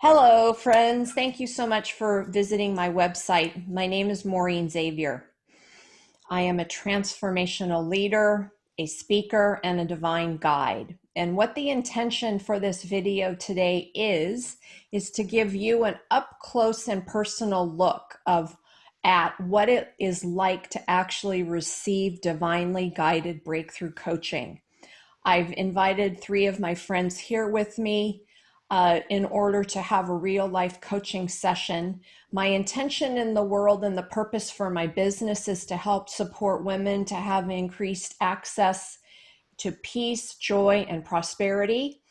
Hello, friends. Thank you so much for visiting my website. My name is Maurine Xavier. I am a transformational leader, a speaker, and a divine guide. And what the intention for this video today is to give you an up close and personal look at what it is like to actually receive divinely guided breakthrough coaching. I've invited three of my friends here with me in order to have a real life coaching session. My intention in the world and the purpose for my business is to help support women to have increased access to peace, joy, and prosperity.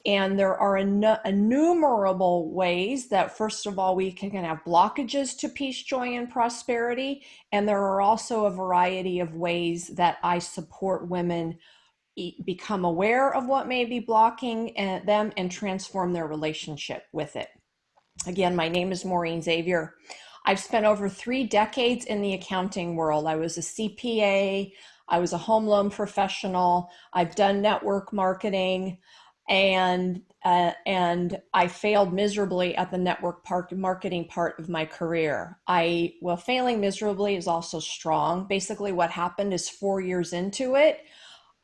And there are innumerable ways that, first of all, we can have blockages to peace, joy, and prosperity. And there are also a variety of ways that I support women become aware of what may be blocking them and transform their relationship with it. Again, my name is Maurine Xavier. I've spent over 3 decades in the accounting world. I was a CPA, I was a home loan professional, I've done network marketing, and I failed miserably at the network marketing part of my career. Failing miserably is also strong. Basically, what happened is 4 years into it,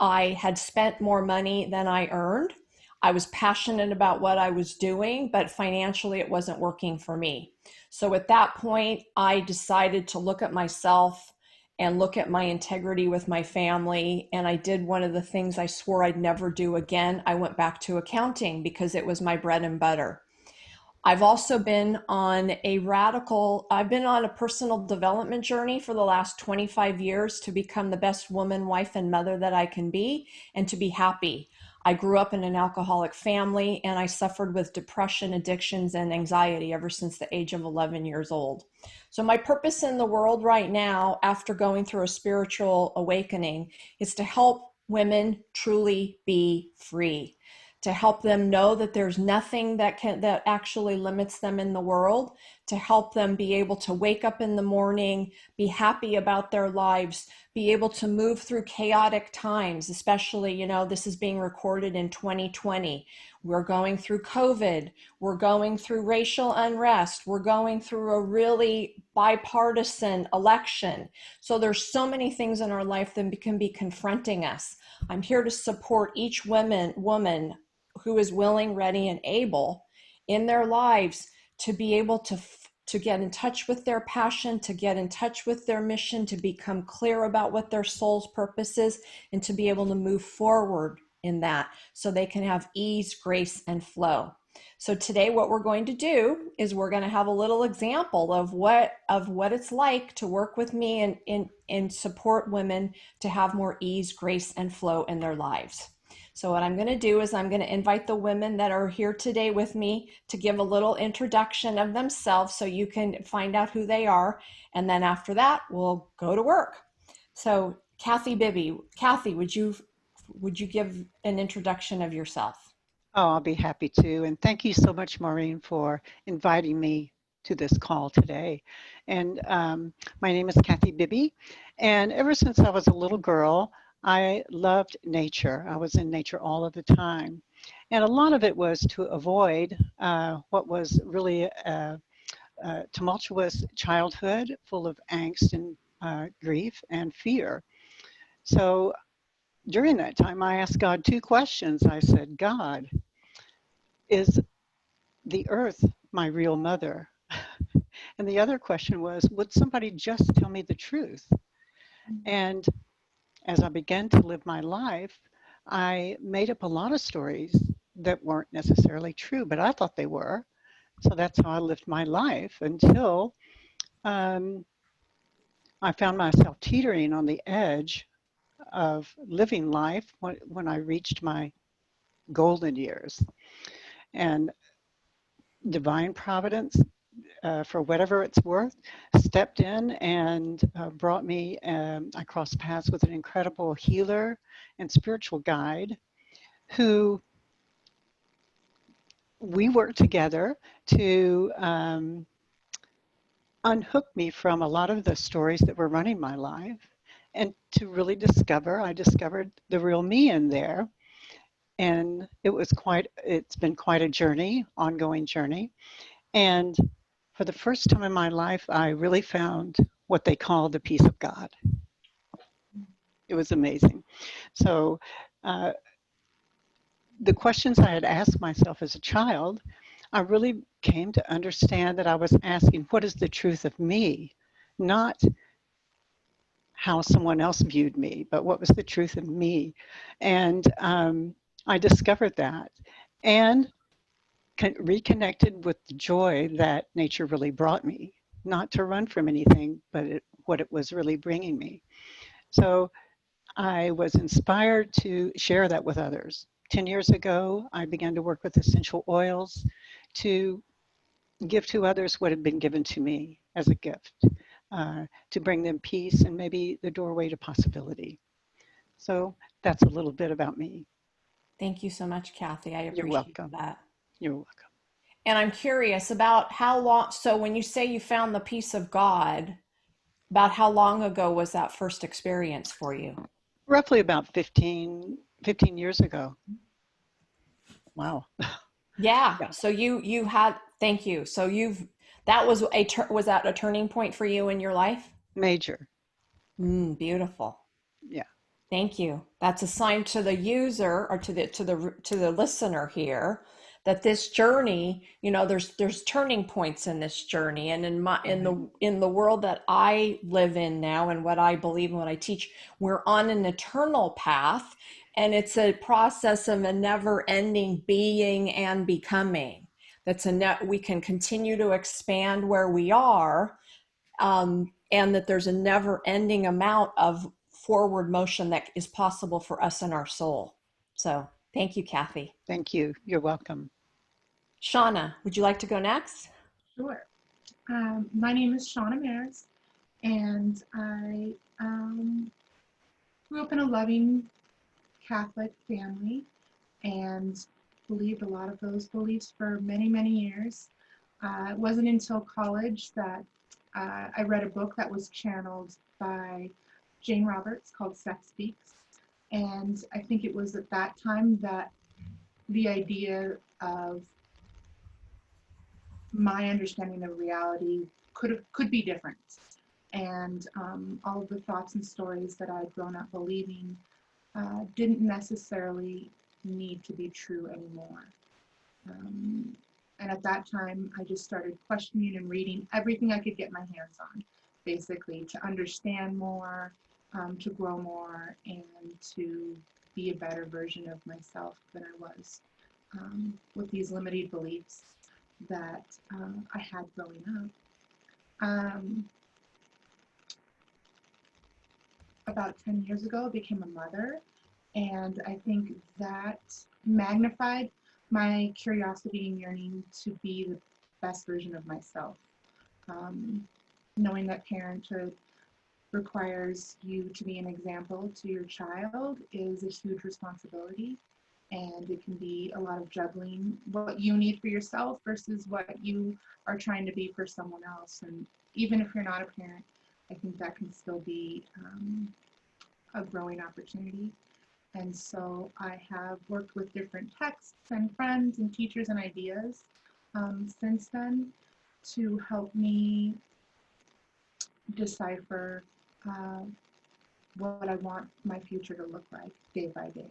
I had spent more money than I earned. I was passionate about what I was doing, but financially it wasn't working for me. So at that point, I decided to look at myself and look at my integrity with my family. And I did one of the things I swore I'd never do again. I went back to accounting because it was my bread and butter. I've also been on I've been on a personal development journey for the last 25 years to become the best woman, wife, and mother that I can be and to be happy. I grew up in an alcoholic family and I suffered with depression, addictions, and anxiety ever since the age of 11 years old. So my purpose in the world right now, after going through a spiritual awakening, is to help women truly be free, to help them know that there's nothing that actually limits them in the world, to help them be able to wake up in the morning, be happy about their lives, be able to move through chaotic times, especially, this is being recorded in 2020. We're going through COVID, we're going through racial unrest, we're going through a really bipartisan election. So there's so many things in our life that can be confronting us. I'm here to support each woman who is willing, ready, and able in their lives to be able to get in touch with their passion, to get in touch with their mission, to become clear about what their soul's purpose is, and to be able to move forward in that so they can have ease, grace, and flow. So today what we're going to do is we're going to have a little example of what it's like to work with me and support women to have more ease, grace, and flow in their lives. So what I'm going to do is I'm going to invite the women that are here today with me to give a little introduction of themselves so you can find out who they are. And then after that, we'll go to work. So Kathy Bibby, Kathy, would you give an introduction of yourself? Oh, I'll be happy to. And thank you so much, Maureen, for inviting me to this call today. And my name is Kathy Bibby. And ever since I was a little girl, I loved nature. I was in nature all of the time. And a lot of it was to avoid what was really a tumultuous childhood full of angst and grief and fear. So during that time, I asked God 2 questions. I said, God, is the earth my real mother? And the other question was, would somebody just tell me the truth? And as I began to live my life, I made up a lot of stories that weren't necessarily true, but I thought they were. So that's how I lived my life until I found myself teetering on the edge of living life when I reached my golden years. And divine providence, for whatever it's worth, stepped in and brought me, I crossed paths with an incredible healer and spiritual guide who we worked together to unhook me from a lot of the stories that were running my life and to really I discovered the real me in there. And it's been quite a journey, ongoing journey. And for the first time in my life, I really found what they call the peace of God. It was amazing. So uh, the questions I had asked myself as a child, I really came to understand that I was asking, what is the truth of me? Not how someone else viewed me, but what was the truth of me? And I discovered that and reconnected with the joy that nature really brought me, not to run from anything, but what it was really bringing me. So I was inspired to share that with others. 10 years ago, I began to work with essential oils to give to others what had been given to me as a gift, to bring them peace and maybe the doorway to possibility. So that's a little bit about me. Thank you so much, Kathy. I You're appreciate welcome. that. You're welcome. And I'm curious about how long, so when you say you found the peace of God, about how long ago was that first experience for you? Roughly about 15 years ago. Wow. Yeah. Yeah. So you had, thank you. So that was was that a turning point for you in your life? Major. Beautiful. Yeah. Thank you. That's a sign to the user or to the listener here that this journey, there's turning points in this journey. And in the world that I live in now and what I believe and what I teach, we're on an eternal path, and it's a process of a never-ending being and becoming. We can continue to expand where we are, and that there's a never-ending amount of forward motion that is possible for us in our soul. So thank you, Kathy. Thank you. You're welcome. Shauna, would you like to go next? Sure. My name is Shauna Maris, and I grew up in a loving Catholic family and believed a lot of those beliefs for many, many years. It wasn't until college that I read a book that was channeled by Jane Roberts called Sex Speaks. And I think it was at that time that the idea of my understanding of reality could be different. And all of the thoughts and stories that I'd grown up believing didn't necessarily need to be true anymore. And at that time, I just started questioning and reading everything I could get my hands on, basically, to understand more, to grow more, and to be a better version of myself than I was, with these limited beliefs that I had growing up. About 10 years ago, I became a mother, and I think that magnified my curiosity and yearning to be the best version of myself. Knowing that parenthood requires you to be an example to your child is a huge responsibility, and it can be a lot of juggling what you need for yourself versus what you are trying to be for someone else. And even if you're not a parent, I think that can still be a growing opportunity. And so I have worked with different texts and friends and teachers and ideas since then to help me decipher what I want my future to look like day by day.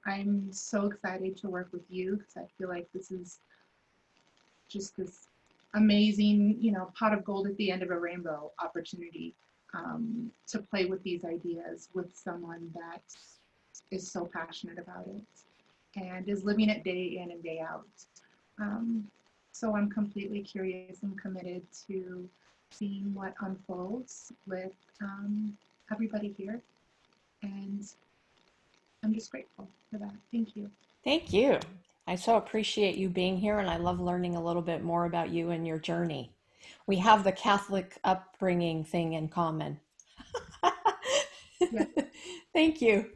I'm so excited to work with you because I feel like this is just this amazing, pot of gold at the end of a rainbow opportunity to play with these ideas with someone that is so passionate about it and is living it day in and day out. So I'm completely curious and committed to seeing what unfolds with everybody here. And I'm just grateful for that. Thank you. Thank you. I so appreciate you being here, and I love learning a little bit more about you and your journey. We have the Catholic upbringing thing in common. Yes. Thank you.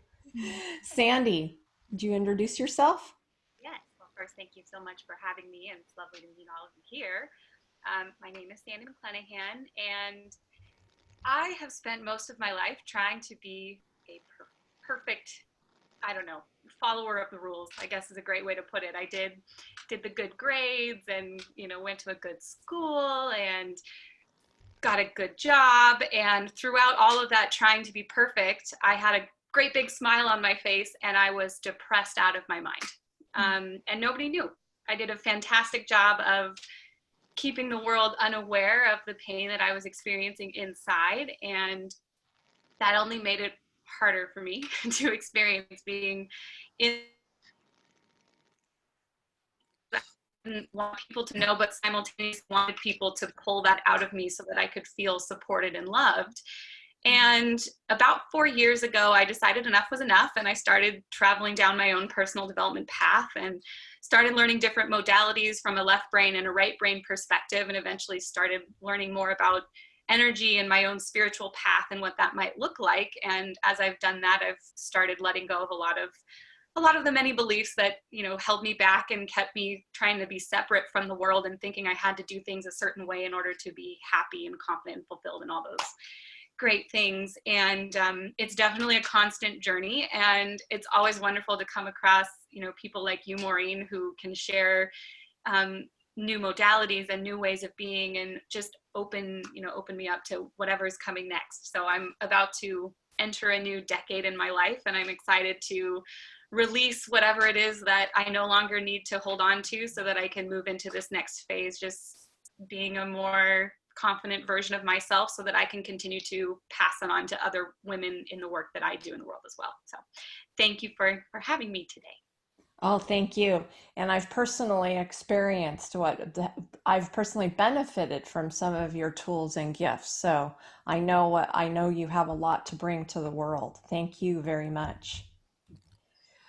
Sandy, would you introduce yourself? Yes. Well, first, thank you so much for having me, and it's lovely to meet all of you here. My name is Sandy McClenahan, and I have spent most of my life trying to be a perfect I don't know, follower of the rules, I guess is a great way to put it. I did the good grades and, went to a good school and got a good job. And throughout all of that, trying to be perfect, I had a great big smile on my face and I was depressed out of my mind. And nobody knew. I did a fantastic job of keeping the world unaware of the pain that I was experiencing inside. And that only made it harder for me to experience being in. I didn't want people to know, but simultaneously wanted people to pull that out of me so that I could feel supported and loved. And about 4 years ago, I decided enough was enough, and I started traveling down my own personal development path and started learning different modalities from a left brain and a right brain perspective, and eventually started learning more about energy and my own spiritual path and what that might look like. And as I've done that, I've started letting go of a lot of the many beliefs that, held me back and kept me trying to be separate from the world and thinking I had to do things a certain way in order to be happy and confident and fulfilled and all those great things. And it's definitely a constant journey, and it's always wonderful to come across people like you, Maureen, who can share new modalities and new ways of being and just open me up to whatever's coming next. So I'm about to enter a new decade in my life, and I'm excited to release whatever it is that I no longer need to hold on to so that I can move into this next phase, just being a more confident version of myself so that I can continue to pass it on to other women in the work that I do in the world as well. So thank you for having me today. Oh, thank you. And I've personally experienced I've personally benefited from some of your tools and gifts. So I know you have a lot to bring to the world. Thank you very much.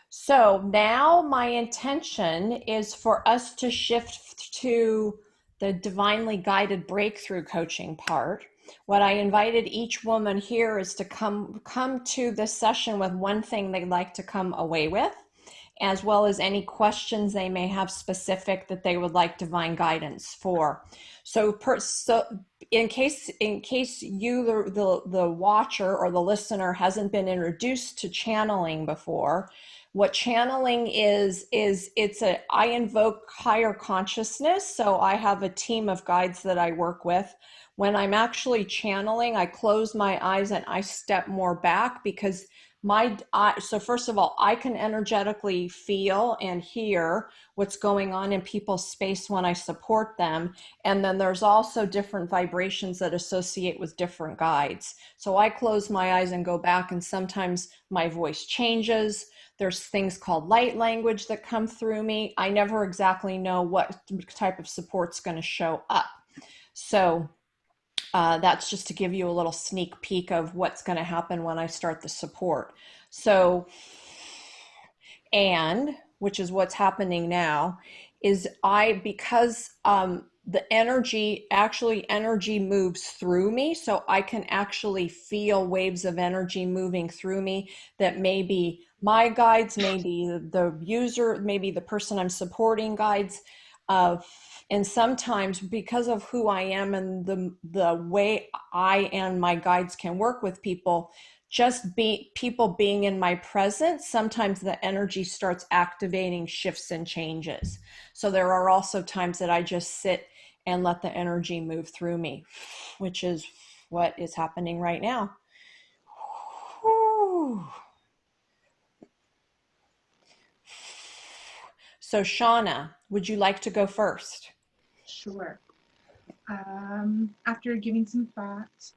So now my intention is for us to shift to the divinely guided breakthrough coaching part. What I invited each woman here is to come to this session with one thing they'd like to come away with, as well as any questions they may have specific that they would like divine guidance for. So in case you, the watcher or the listener, hasn't been introduced to channeling before, what channeling is I invoke higher consciousness. So I have a team of guides that I work with. When I'm actually channeling, I close my eyes and I step more back because so first of all, I can energetically feel and hear what's going on in people's space when I support them. And then there's also different vibrations that associate with different guides. So I close my eyes and go back, and sometimes my voice changes. There's things called light language that come through me. I never exactly know what type of support's going to show up. So that's just to give you a little sneak peek of what's going to happen when I start the support. So, and which is what's happening now, is because the energy moves through me, so I can actually feel waves of energy moving through me that may be my guides, maybe the user, maybe the person I'm supporting guides. And sometimes because of who I am and the way I and my guides can work with people, people being in my presence, sometimes the energy starts activating shifts and changes. So there are also times that I just sit and let the energy move through me, which is what is happening right now. Whew. So Shauna, would you like to go first? Sure. After giving some thought,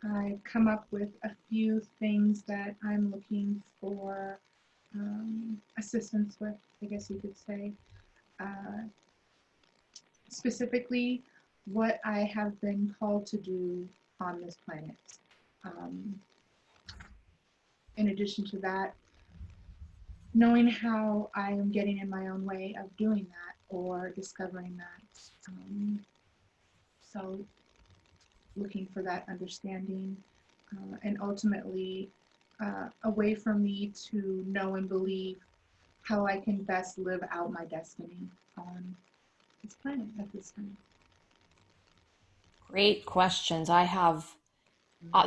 I come up with a few things that I'm looking for assistance with, I guess you could say. Specifically, what I have been called to do on this planet. In addition to that, knowing how I am getting in my own way of doing that or discovering that. So looking for that understanding and ultimately a way for me to know and believe how I can best live out my destiny on this planet at this time. Great questions. I have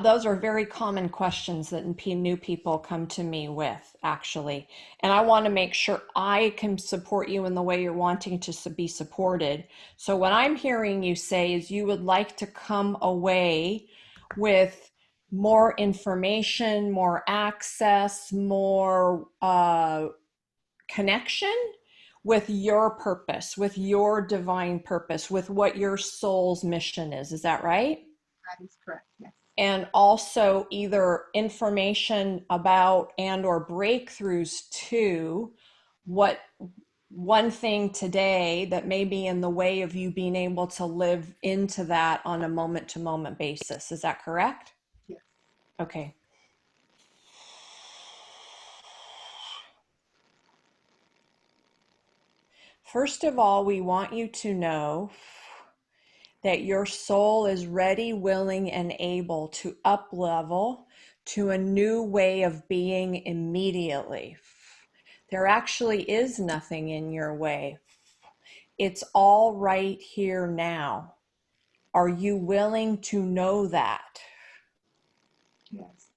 Those are very common questions that new people come to me with, actually. And I want to make sure I can support you in the way you're wanting to be supported. So, what I'm hearing you say is you would like to come away with more information, more access, more connection with your purpose, with your divine purpose, with what your soul's mission is. Is that right? That is correct, yes. And also either information about and or breakthroughs to what one thing today that may be in the way of you being able to live into that on a moment to moment basis. Is that correct? Yes. Okay. First of all, we want you to know that your soul is ready, willing, and able to up level to a new way of being immediately. There actually is nothing in your way. It's all right here now. Are you willing to know that? Yes.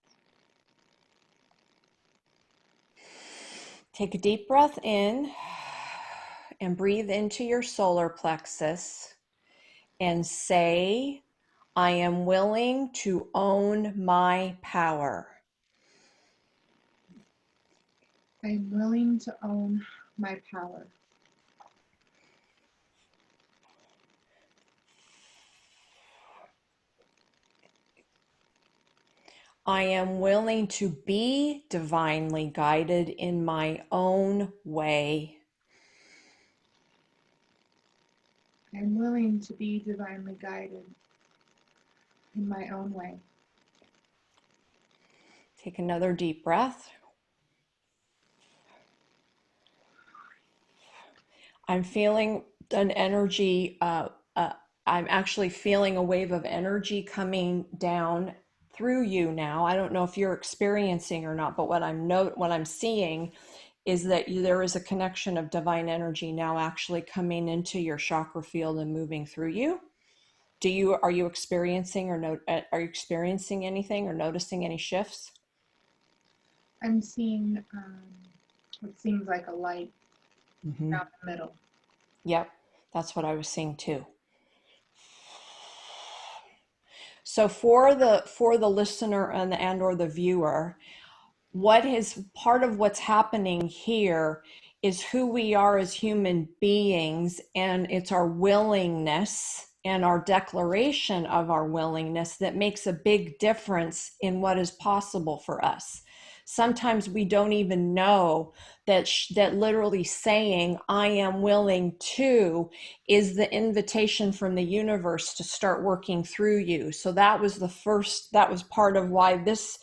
Take a deep breath in and breathe into your solar plexus and say, I am willing to own my power. I am willing to own my power. I am willing to be divinely guided in my own way. I am willing to be divinely guided in my own way. Take another deep breath. I'm feeling an energy, I'm actually feeling a wave of energy coming down through you now. I don't know if you're experiencing or not, but what I'm seeing is that there is a connection of divine energy now actually coming into your chakra field and moving through you. Are you experiencing are you experiencing anything or noticing any shifts? I'm seeing what seems like a light down the middle. Yep, that's what I was seeing too. So for the listener and or the viewer, what is part of what's happening here is who we are as human beings, and it's our willingness and our declaration of our willingness that makes a big difference in what is possible for us. Sometimes we don't even know that literally saying I am willing to is the invitation from the universe to start working through you. So that was part of why this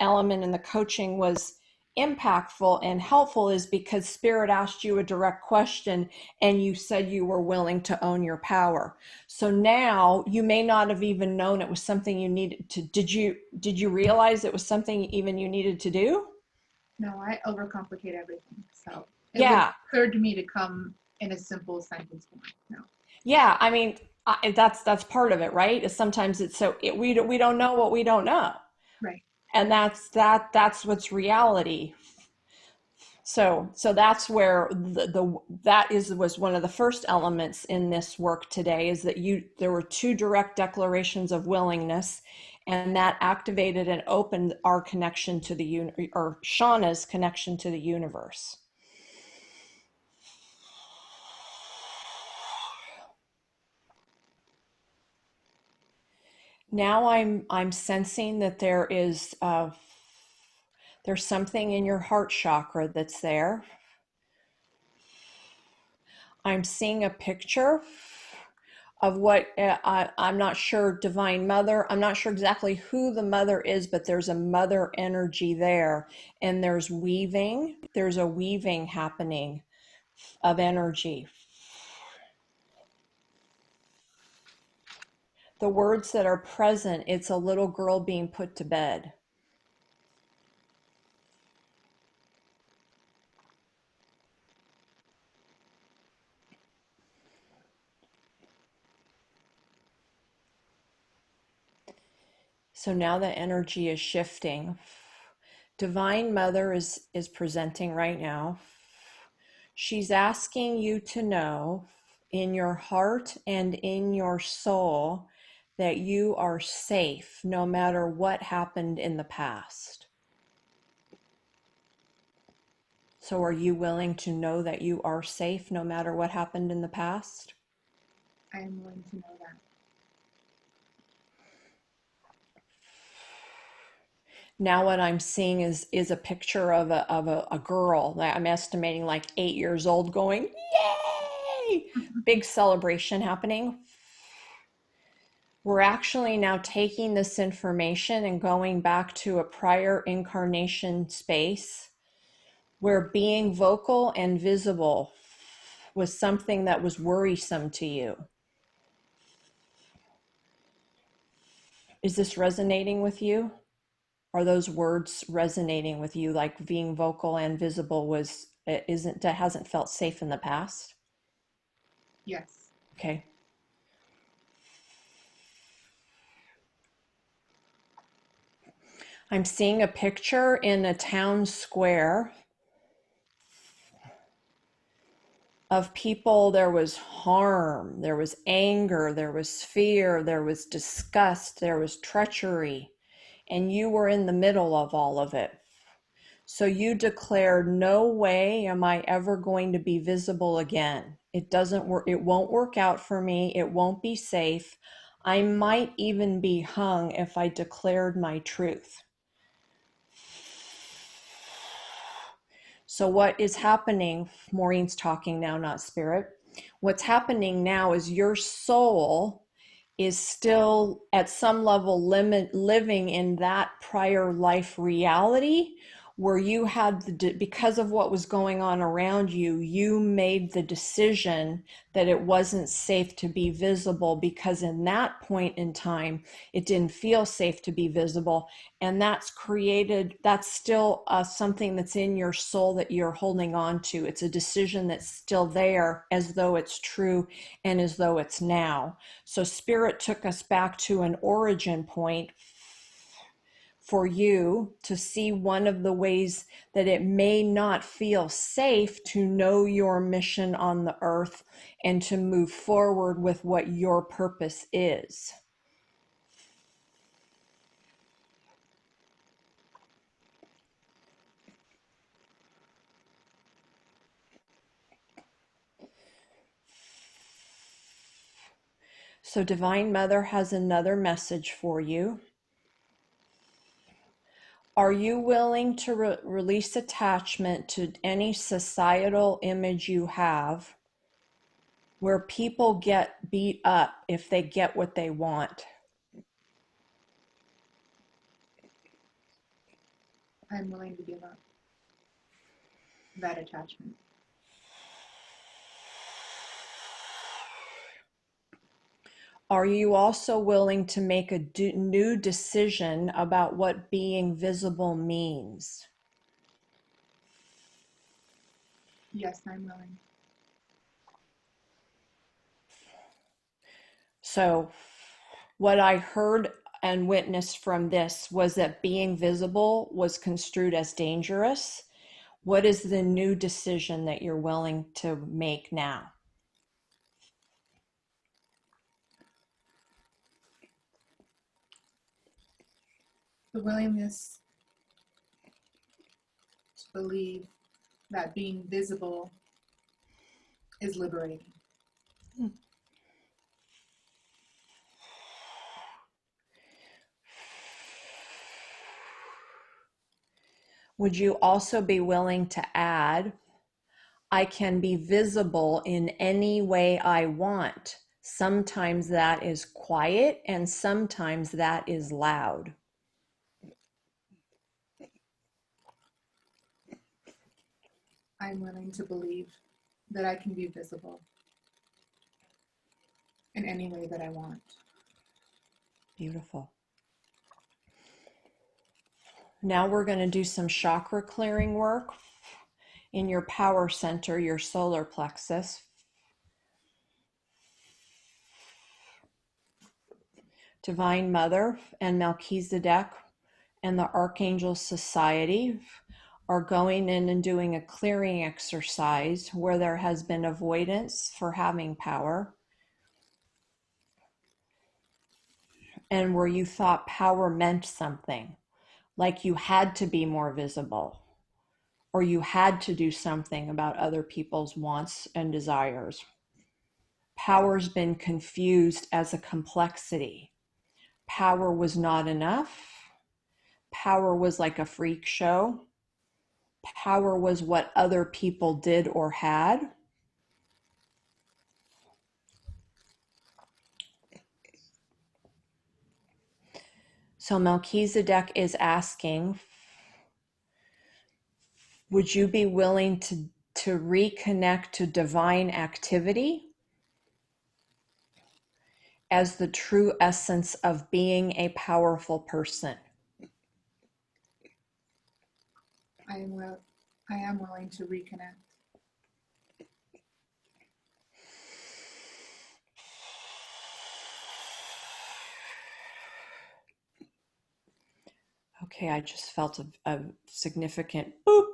element in the coaching was impactful and helpful, is because Spirit asked you a direct question and you said you were willing to own your power. So now you may not have even known it was something you needed to. Did you realize it was something even you needed to do? No, I overcomplicate everything. So it Yeah. occurred to me to come in a simple sentence form. No. Yeah, I mean, that's part of it, right? Is sometimes we don't know what we don't know. Right. And that's what's reality. So that's where was one of the first elements in this work today, is that there were two direct declarations of willingness, and that activated and opened our connection to or Shauna's connection to the universe. Now I'm sensing that there's something in your heart chakra that's there. I'm seeing a picture of what I'm not sure, Divine Mother. I'm not sure exactly who the mother is, but there's a mother energy there, and there's a weaving happening of energy. The words that are present, it's a little girl being put to bed. So now the energy is shifting. Divine Mother is presenting right now. She's asking you to know in your heart and in your soul that you are safe no matter what happened in the past. So are you willing to know that you are safe no matter what happened in the past? I am willing to know that. Now what I'm seeing is a picture of a girl that I'm estimating like 8 years old going, yay! Big celebration happening. We're actually now taking this information and going back to a prior incarnation space where being vocal and visible was something that was worrisome to you. Is this resonating with you? Are those words resonating with you, like being vocal and visible hasn't felt safe in the past? Yes. Okay. I'm seeing a picture in a town square of people. There was harm, there was anger, there was fear, there was disgust, there was treachery, and you were in the middle of all of it. So you declared, no way am I ever going to be visible again. It doesn't work. It won't work out for me. It won't be safe. I might even be hung if I declared my truth. So what is happening, Maureen's talking now, not spirit. What's happening now is your soul is still at some level living in that prior life reality where you had because of what was going on around you, you made the decision that it wasn't safe to be visible because in that point in time, it didn't feel safe to be visible. And that's still something that's in your soul that you're holding on to. It's a decision that's still there as though it's true and as though it's now. So Spirit took us back to an origin point for you to see one of the ways that it may not feel safe to know your mission on the earth and to move forward with what your purpose is. So Divine Mother has another message for you. Are you willing to release attachment to any societal image you have where people get beat up if they get what they want? I'm willing to give up that attachment. Are you also willing to make a new decision about what being visible means? Yes, I'm willing. So what I heard and witnessed from this was that being visible was construed as dangerous. What is the new decision that you're willing to make now? The willingness to believe that being visible is liberating. Would you also be willing to add, I can be visible in any way I want. Sometimes that is quiet and sometimes that is loud. I'm willing to believe that I can be visible in any way that I want. Beautiful. Now we're going to do some chakra clearing work in your power center, your solar plexus, Divine Mother and Melchizedek and the Archangel Society are going in and doing a clearing exercise where there has been avoidance for having power, and where you thought power meant something, like you had to be more visible, or you had to do something about other people's wants and desires. Power's been confused as a complexity. Power was not enough. Power was like a freak show. Power was what other people did or had. So Melchizedek is asking, would you be willing to reconnect to divine activity as the true essence of being a powerful person? I am willing to reconnect. Okay, I just felt a significant boop.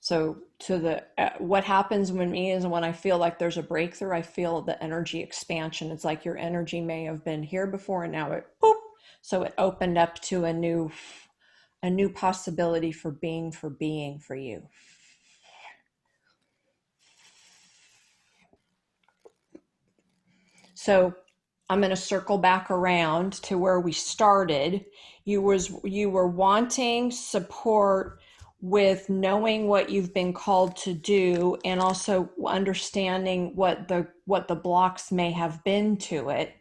So to the what happens when me is when I feel like there's a breakthrough, I feel the energy expansion. It's like your energy may have been here before and now it boop. So it opened up to a new possibility for being for you. So I'm going to circle back around to where we started. You were wanting support with knowing what you've been called to do, and also understanding what the blocks may have been to it.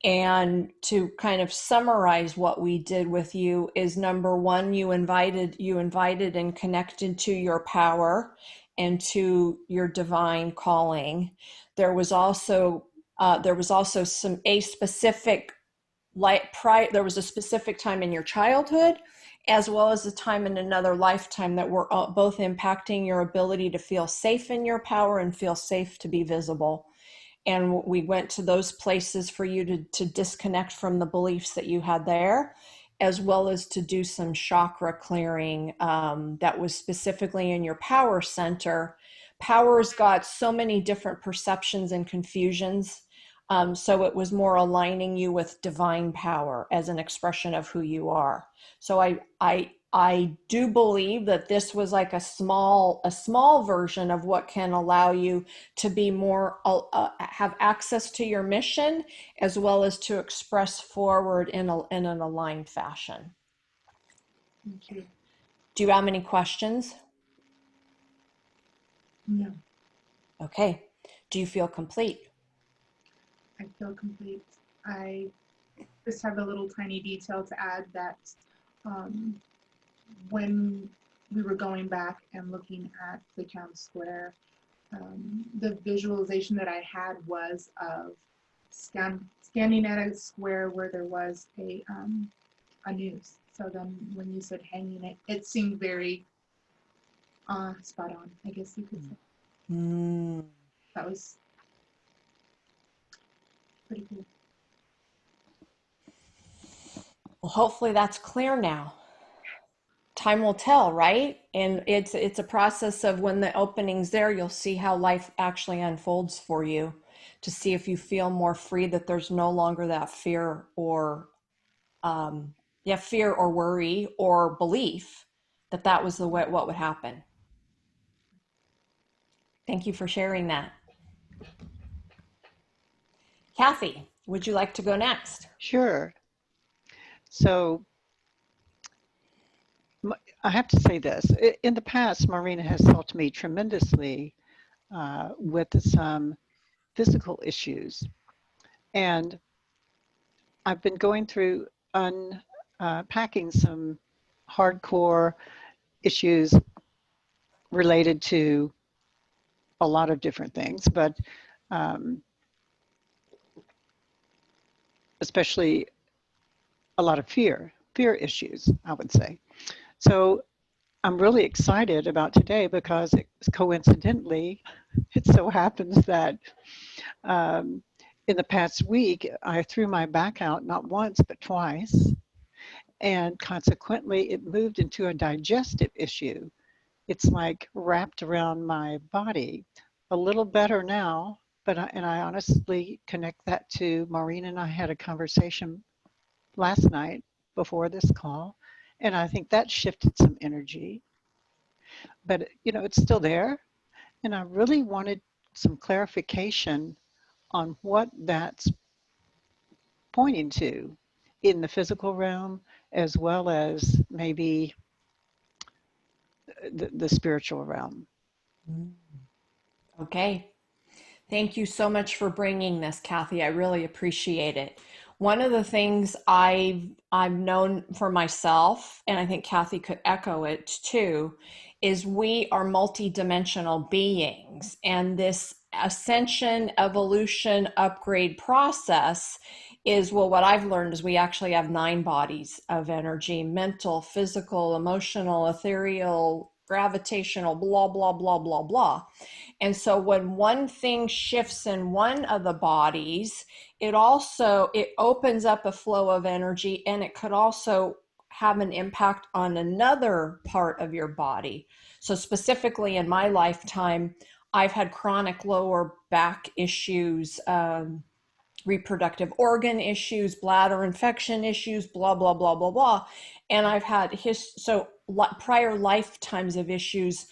And to kind of summarize what we did with you is, number one, you invited and connected to your power and to your divine calling. There was also a specific there was a specific time in your childhood, as well as a time in another lifetime, that were both impacting your ability to feel safe in your power and feel safe to be visible. And we went to those places for you to disconnect from the beliefs that you had there, as well as to do some chakra clearing that was specifically in your power center. Power's got so many different perceptions and confusions. So it was more aligning you with divine power as an expression of who you are. So I do believe that this was like a small version of what can allow you to be more, have access to your mission, as well as to express forward in an aligned fashion. Thank you. Do you have any questions? No, Okay. Do you feel complete? I feel complete. I just have a little tiny detail to add that when we were going back and looking at the town square, the visualization that I had was of standing at a square where there was a noose. So then when you said hanging it, it seemed very spot on, I guess you could say. Mm. That was pretty cool. Well, hopefully that's clear now. Time will tell, right? And it's a process of, when the opening's there, you'll see how life actually unfolds for you, to see if you feel more free, that there's no longer that fear or fear or worry or belief that was the way what would happen. Thank you for sharing that. Kathy, would you like to go next? Sure. So I have to say this. In the past, Maurine has helped me tremendously with some physical issues. And I've been going through unpacking some hardcore issues related to a lot of different things, but especially a lot of fear issues, I would say. So I'm really excited about today because coincidentally, it so happens that in the past week, I threw my back out not once, but twice. And consequently, it moved into a digestive issue. It's like wrapped around my body. A little better now, but I honestly connect that to Maureen and I had a conversation last night before this call, and I think that shifted some energy. But it's still there, and I really wanted some clarification on what that's pointing to in the physical realm, as well as maybe the spiritual realm. Okay. Thank you so much for bringing this, Kathy. I really appreciate it. One of the things I've known for myself, and I think Kathy could echo it too, is we are multidimensional beings, and this ascension, evolution, upgrade process is, well, what I've learned is we actually have 9 bodies of energy: mental, physical, emotional, ethereal, gravitational, blah, blah, blah, blah, blah. And so when one thing shifts in one of the bodies, it opens up a flow of energy, and it could also have an impact on another part of your body. So specifically in my lifetime, I've had chronic lower back issues, reproductive organ issues, bladder infection issues, blah, blah, blah, blah, blah. And I've had prior lifetimes of issues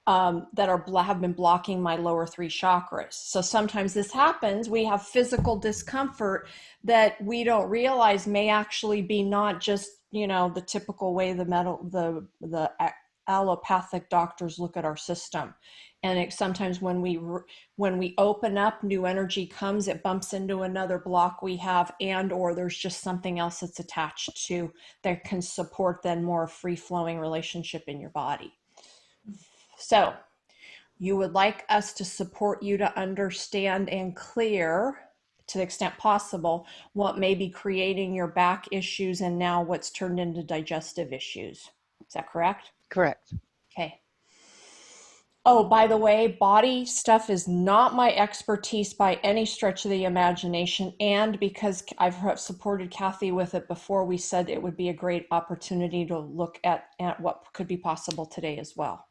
that have been blocking my lower 3 chakras. So sometimes this happens. We have physical discomfort that we don't realize may actually be not just, the typical way the allopathic doctors look at our system. And sometimes when we open up, new energy comes, it bumps into another block we have, or there's just something else that's attached to that can support then more free-flowing relationship in your body. So you would like us to support you to understand and clear, to the extent possible, what may be creating your back issues and now what's turned into digestive issues. Is that correct? Correct. Okay. Oh, by the way, body stuff is not my expertise by any stretch of the imagination. And because I've supported Kathy with it before, we said it would be a great opportunity to look at what could be possible today as well.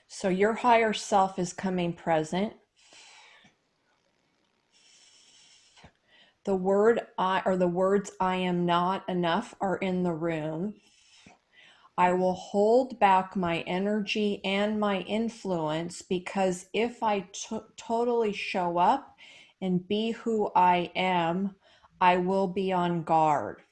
So your higher self is coming present. The words "I am not enough" are in the room. I will hold back my energy and my influence, because if I totally show up and be who I am, I will be on guard.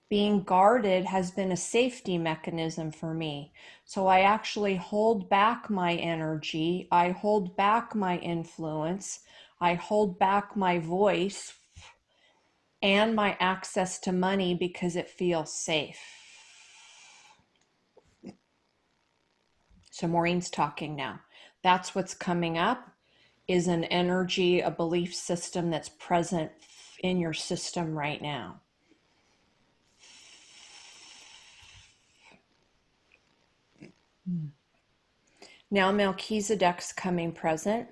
Being guarded has been a safety mechanism for me. So I actually hold back my energy. I hold back my influence. I hold back my voice and my access to money because it feels safe. So Maureen's talking now. That's what's coming up, is an energy, a belief system that's present in your system right now. Now Melchizedek's coming present.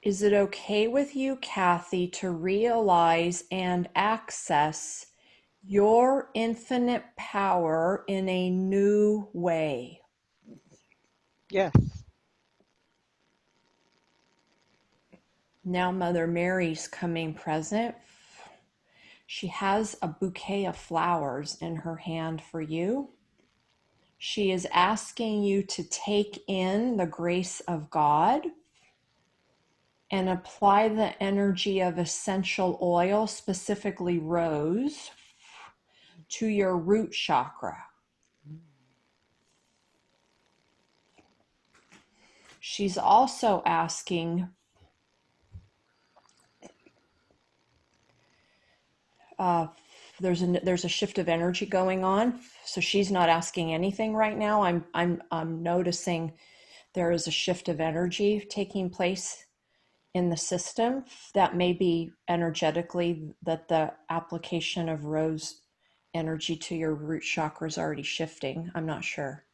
Is it okay with you, Kathy, to realize and access your infinite power in a new way? Yes. Now Mother Mary's coming present. She has a bouquet of flowers in her hand for you. She is asking you to take in the grace of God and apply the energy of essential oil, specifically rose, to your root chakra. She's also asking there's a shift of energy going on, so she's not asking anything right now. I'm noticing there is a shift of energy taking place in the system. That may be energetically that the application of rose energy to your root chakra is already shifting. I'm not sure.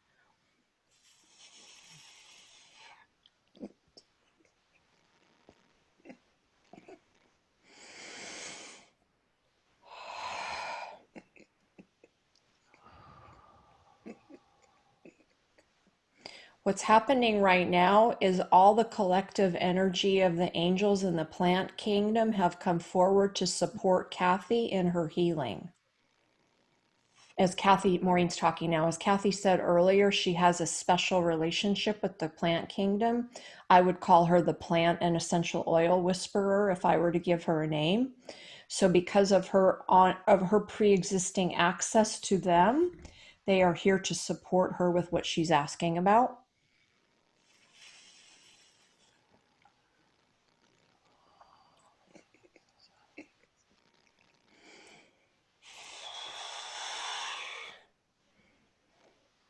What's happening right now is all the collective energy of the angels in the plant kingdom have come forward to support Kathy in her healing. As Kathy, Maureen's talking now, as Kathy said earlier, she has a special relationship with the plant kingdom. I would call her the plant and essential oil whisperer if I were to give her a name. So because of her pre-existing access to them, they are here to support her with what she's asking about.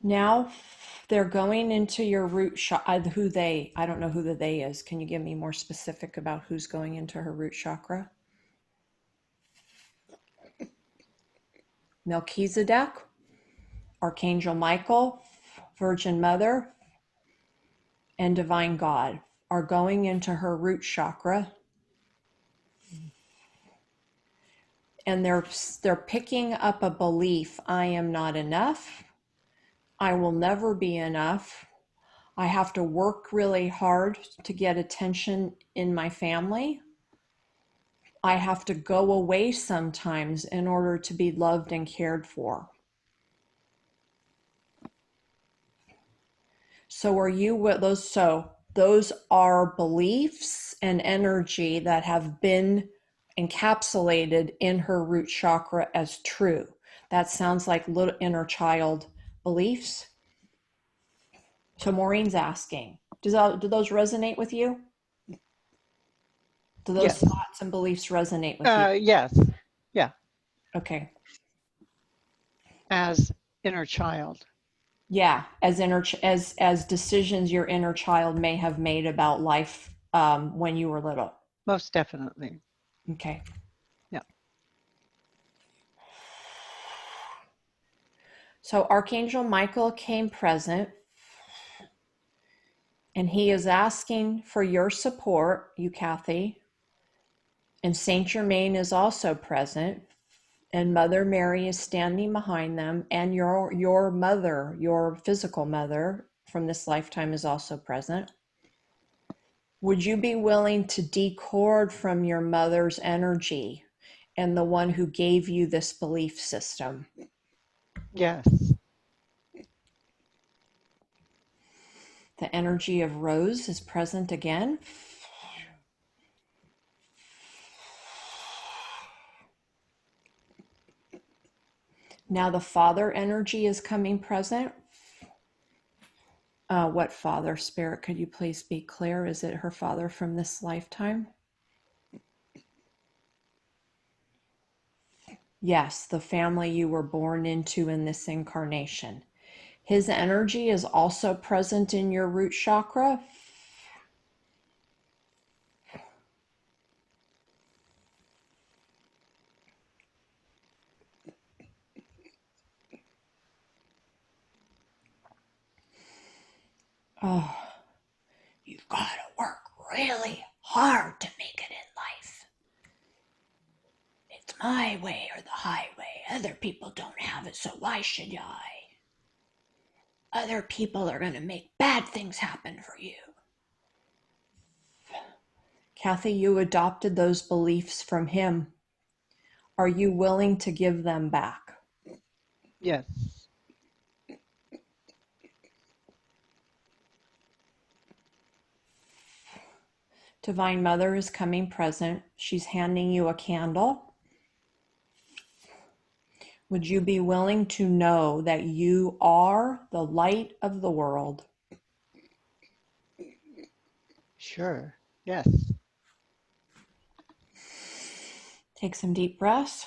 Now they're going into your root chakra. I don't know who the they is. Can you give me more specific about who's going into her root chakra? Melchizedek, Archangel Michael, Virgin Mother, and Divine God are going into her root chakra. And they're picking up a belief: I am not enough. I will never be enough. I have to work really hard to get attention in my family. I have to go away sometimes in order to be loved and cared for. So are you with those? So those are beliefs and energy that have been encapsulated in her root chakra as true. That sounds like little inner child beliefs. So Maureen's asking, do those resonate with you? Do those Yes. thoughts and beliefs resonate with you? Yes. Yeah. Okay. As inner child. Yeah, as decisions your inner child may have made about life when you were little. Most definitely. Okay. Yeah. So Archangel Michael came present, and he is asking for your support, you Kathy. And Saint Germain is also present, and Mother Mary is standing behind them, and your mother, your physical mother from this lifetime, is also present. Would you be willing to decord from your mother's energy and the one who gave you this belief system? Yes. The energy of Rose is present again. Now the Father energy is coming present. What Father, Spirit? Could you please be clear? Is it her father from this lifetime? Yes, the family you were born into in this incarnation. His energy is also present in your root chakra. Oh, you've got to work really hard to make it in life. It's my way or the highway. Other people don't have it, so why should I? Other people are going to make bad things happen for you. Kathy, you adopted those beliefs from him. Are you willing to give them back? Yes. Divine Mother is coming present. She's handing you a candle. Would you be willing to know that you are the light of the world? Sure. Yes. Take some deep breaths.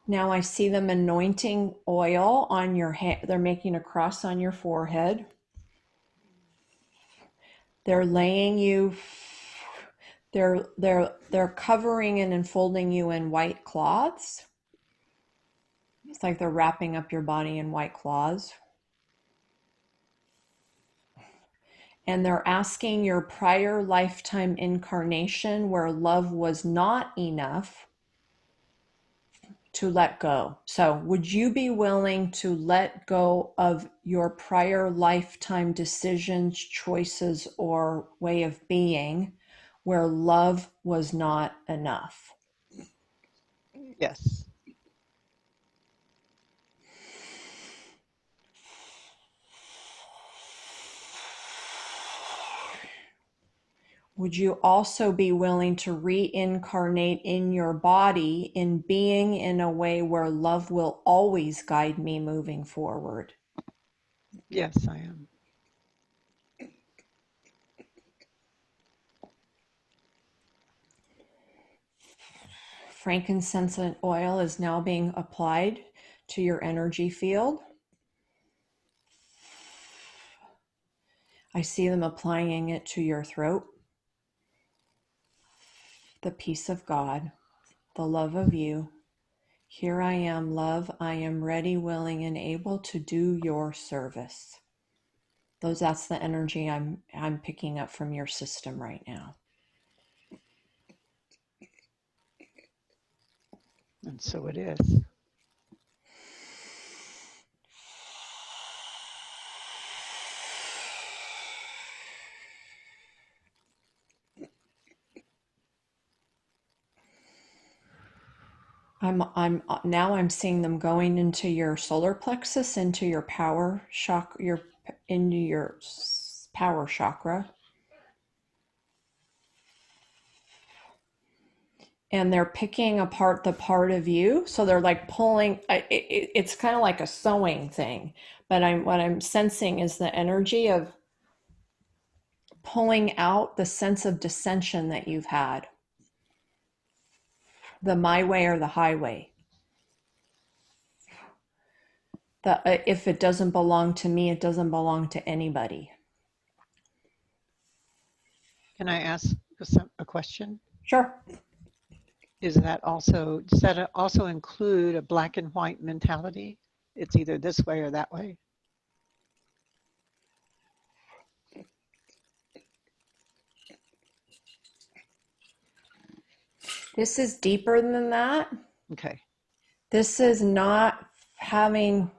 Now I see them anointing oil on your head. They're making a cross on your forehead. They're laying you, they're covering and enfolding you in white cloths. It's like they're wrapping up your body in white cloths. And they're asking your prior lifetime incarnation where love was not enough to let go. So would you be willing to let go of your prior lifetime decisions, choices, or way of being where love was not enough? Yes. Would you also be willing to reincarnate in your body in being in a way where love will always guide me moving forward? Yes, I am. Frankincense oil is now being applied to your energy field. I see them applying it to your throat. The peace of God, the love of you. Here I am, love. I am ready, willing, and able to do your service. That's the energy I'm picking up from your system right now. And so it is. I'm seeing them going into your solar plexus, into your power chakra, into your power chakra. And they're picking apart the part of you. So they're like pulling, it's kind of like a sewing thing. But what I'm sensing is the energy of pulling out the sense of dissension that you've had. The my way or the highway. If it doesn't belong to me, it doesn't belong to anybody. Can I ask a question? Sure. Does that also include a black and white mentality? It's either this way or that way? This is deeper than that. Okay. This is not having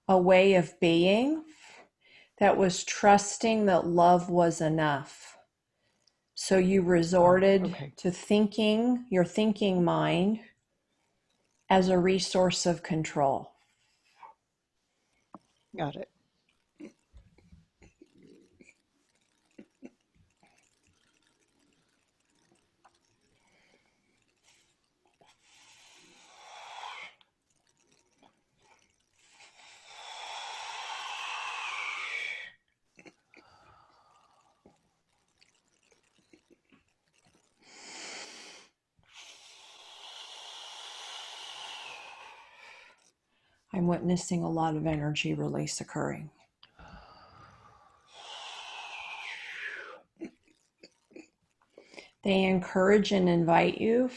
a way of being that was trusting that love was enough. So you resorted to thinking, your thinking mind, as a resource of control. Got it. I'm witnessing a lot of energy release occurring. They encourage and invite you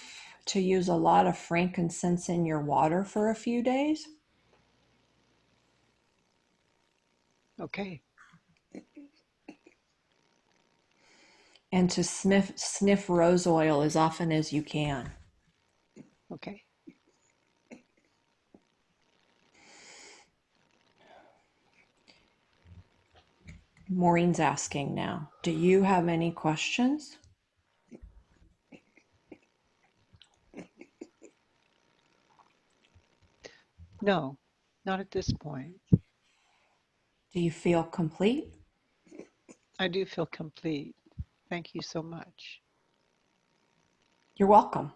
to use a lot of frankincense in your water for a few days. Okay. And to sniff rose oil as often as you can. Okay. Maureen's asking now, do you have any questions? No, not at this point. Do you feel complete? I do feel complete. Thank you so much. You're welcome.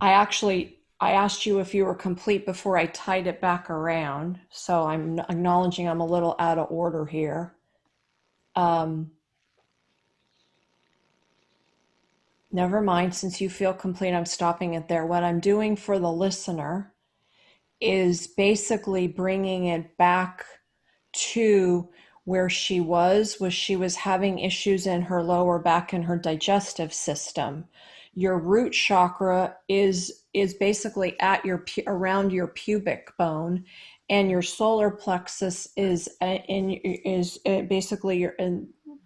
I asked you if you were complete before I tied it back around. So I'm acknowledging I'm a little out of order here. Never mind, since you feel complete, I'm stopping it there. What I'm doing for the listener is basically bringing it back to where she was she was having issues in her lower back and her digestive system. Your root chakra is basically at your around your pubic bone, and your solar plexus is basically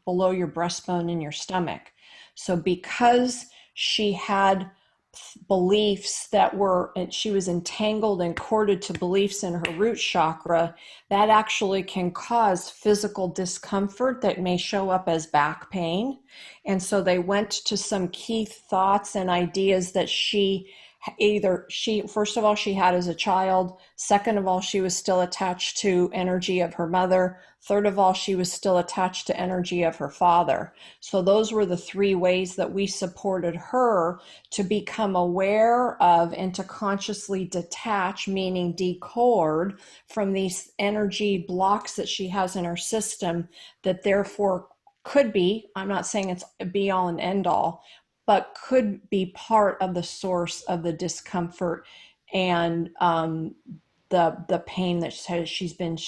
below your breastbone in your stomach. So because she had beliefs that were, and she was entangled and corded to beliefs in her root chakra, that actually can cause physical discomfort that may show up as back pain. And so they went to some key thoughts and ideas that first of all, she had as a child. Second of all, she was still attached to energy of her mother. Third of all, she was still attached to energy of her father. So those were the three ways that we supported her to become aware of and to consciously detach, meaning decord, from these energy blocks that she has in her system that therefore could be, I'm not saying it's a be all and end all, but could be part of the source of the discomfort and the pain that she's been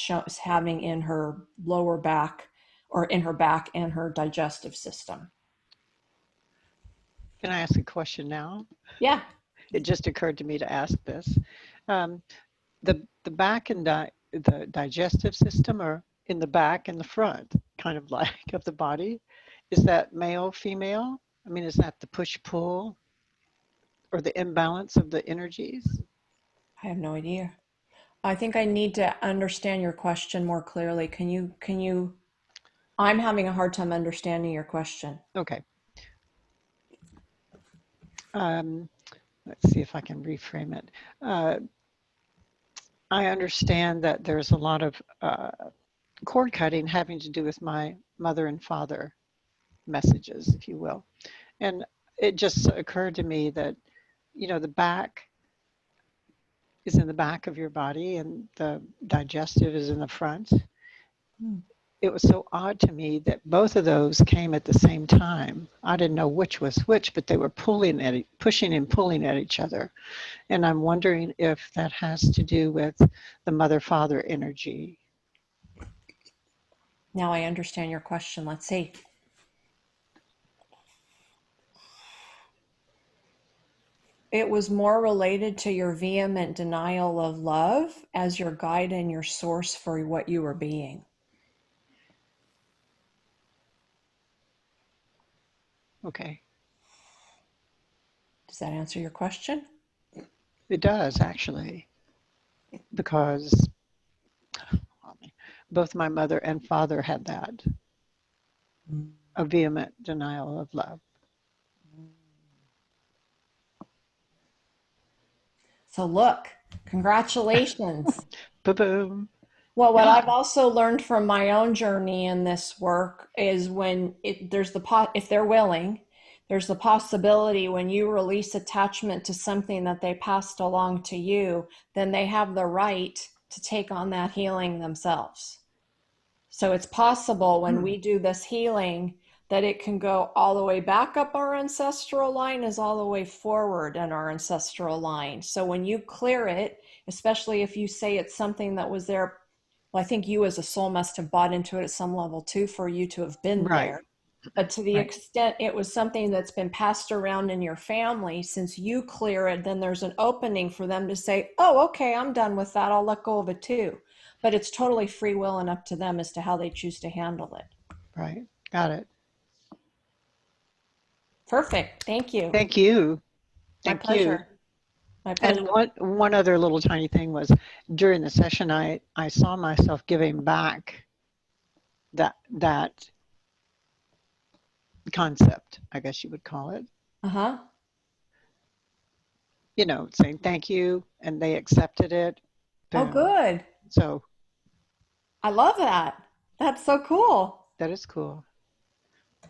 having in her lower back, or in her back and her digestive system. Can I ask a question now? Yeah. It just occurred to me to ask this. The back and the digestive system are in the back and the front, kind of like of the body. Is that male, female? I mean, is that the push-pull or the imbalance of the energies? I have no idea. I think I need to understand your question more clearly. Can you, I'm having a hard time understanding your question. Okay. Let's see if I can reframe it. I understand that there's a lot of cord cutting having to do with my mother and father messages, if you will. And it just occurred to me that, you know, the back is in the back of your body and the digestive is in the front. It was so odd to me that both of those came at the same time. I didn't know which was which, but they were pushing and pulling at each other. And I'm wondering if that has to do with the mother-father energy. Now I understand your question. Let's see. It was more related to your vehement denial of love as your guide and your source for what you were being. Okay. Does that answer your question? It does, actually, because both my mother and father had that, a vehement denial of love. So look, congratulations. Ba-boom. Well, what Yeah. I've also learned from my own journey in this work is if they're willing, there's the possibility when you release attachment to something that they passed along to you, then they have the right to take on that healing themselves. So it's possible when we do this healing that it can go all the way back up our ancestral line as all the way forward in our ancestral line. So when you clear it, especially if you say it's something that was there, well, I think you as a soul must have bought into it at some level too for you to have been Right. there. But to the extent it was something that's been passed around in your family, since you clear it, then there's an opening for them to say, oh, okay, I'm done with that. I'll let go of it too. But it's totally free will and up to them as to how they choose to handle it. Right. Got it. Perfect. Thank you. Thank you. My Thank you. pleasure. My pleasure. And one other little tiny thing was during the session, I saw myself giving back that concept, I guess you would call it. Uh-huh. You know, saying thank you, and they accepted it. Oh, Boom. good. So I love that. That's so cool. that is cool.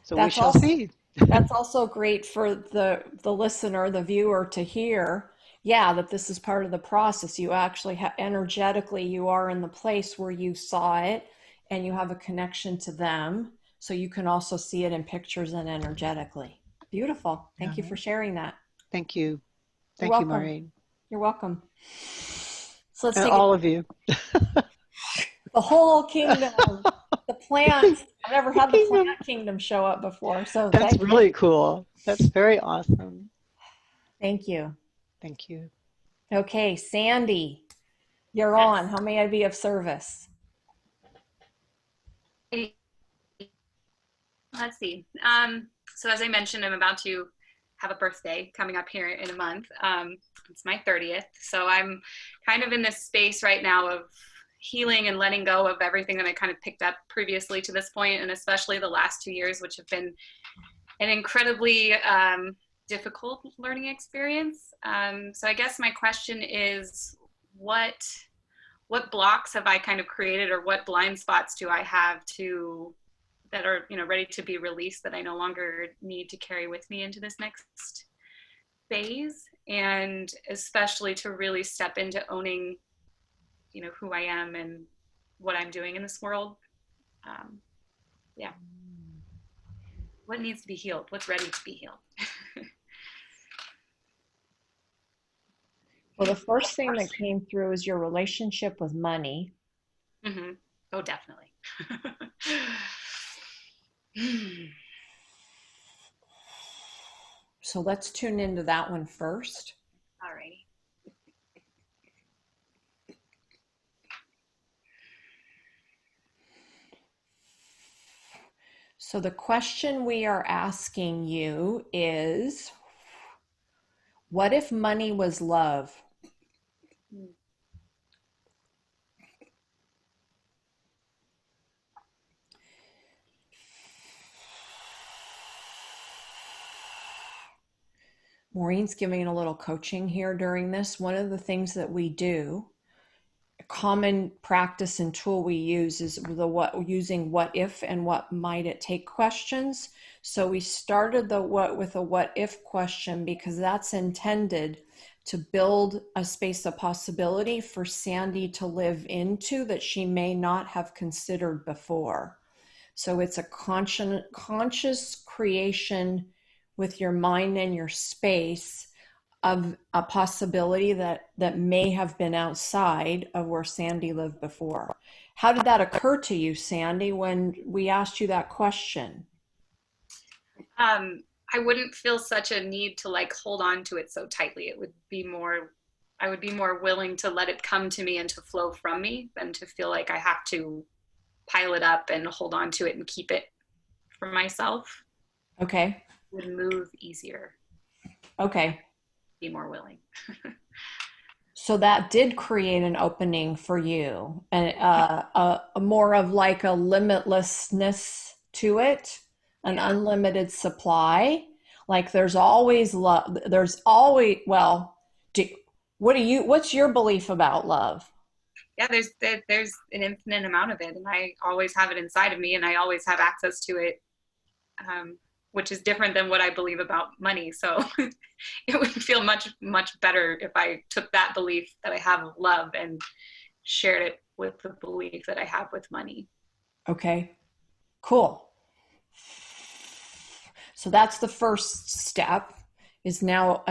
So That's we shall also, see. That's also great for the listener, the viewer to hear. Yeah, that this is part of the process. You actually energetically, you are in the place where you saw it and you have a connection to them. So you can also see it in pictures and energetically. Beautiful. Thank you for sharing that. Thank you. You're Thank you, welcome. Maurine. You're welcome. So let's And take all of you. the whole kingdom. the plants. I've never had the Kingdom. plant kingdom show up before. So That's thank you. really cool. That's very awesome. Thank you. Thank you. Okay, Sandy, you're Yes. on. How may I be of service? Let's see. So as I mentioned, I'm about to have a birthday coming up here in a month. It's my 30th. So I'm kind of in this space right now of healing and letting go of everything that I kind of picked up previously to this point, and especially the last 2 years, which have been an incredibly difficult learning experience. So I guess my question is, what blocks have I kind of created, or what blind spots do I have that are, ready to be released, that I no longer need to carry with me into this next phase? And especially to really step into owning, who I am and what I'm doing in this world. Yeah. What needs to be healed? What's ready to be healed? Well, the first thing that came through is your relationship with money. Mm-hmm. Oh, definitely. So let's tune into that one first. Alrighty. So the question we are asking you is, what if money was love? Maureen's giving a little coaching here during this. One of the things that we do, a common practice and tool we use, is using what if and what might it take questions. So we started with a what if question because that's intended to build a space of possibility for Sandy to live into that she may not have considered before. So it's a conscious creation with your mind and your space of a possibility that may have been outside of where Sandy lived before. How did that occur to you, Sandy, when we asked you that question? I wouldn't feel such a need to hold on to it so tightly. I would be more willing to let it come to me and to flow from me than to feel like I have to pile it up and hold on to it and keep it for myself. Okay. Would move easier. Okay. Be more willing. So that did create an opening for you, and a more of like a limitlessness to it, an unlimited supply. Like there's always love. There's always, well, what's your belief about love? Yeah, there's an infinite amount of it, and I always have it inside of me, and I always have access to it, which is different than what I believe about money. So it would feel much, much better if I took that belief that I have of love and shared it with the belief that I have with money. Okay, cool. So that's the first step, is now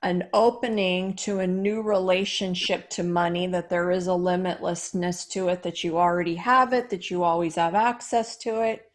an opening to a new relationship to money, that there is a limitlessness to it, that you already have it, that you always have access to it.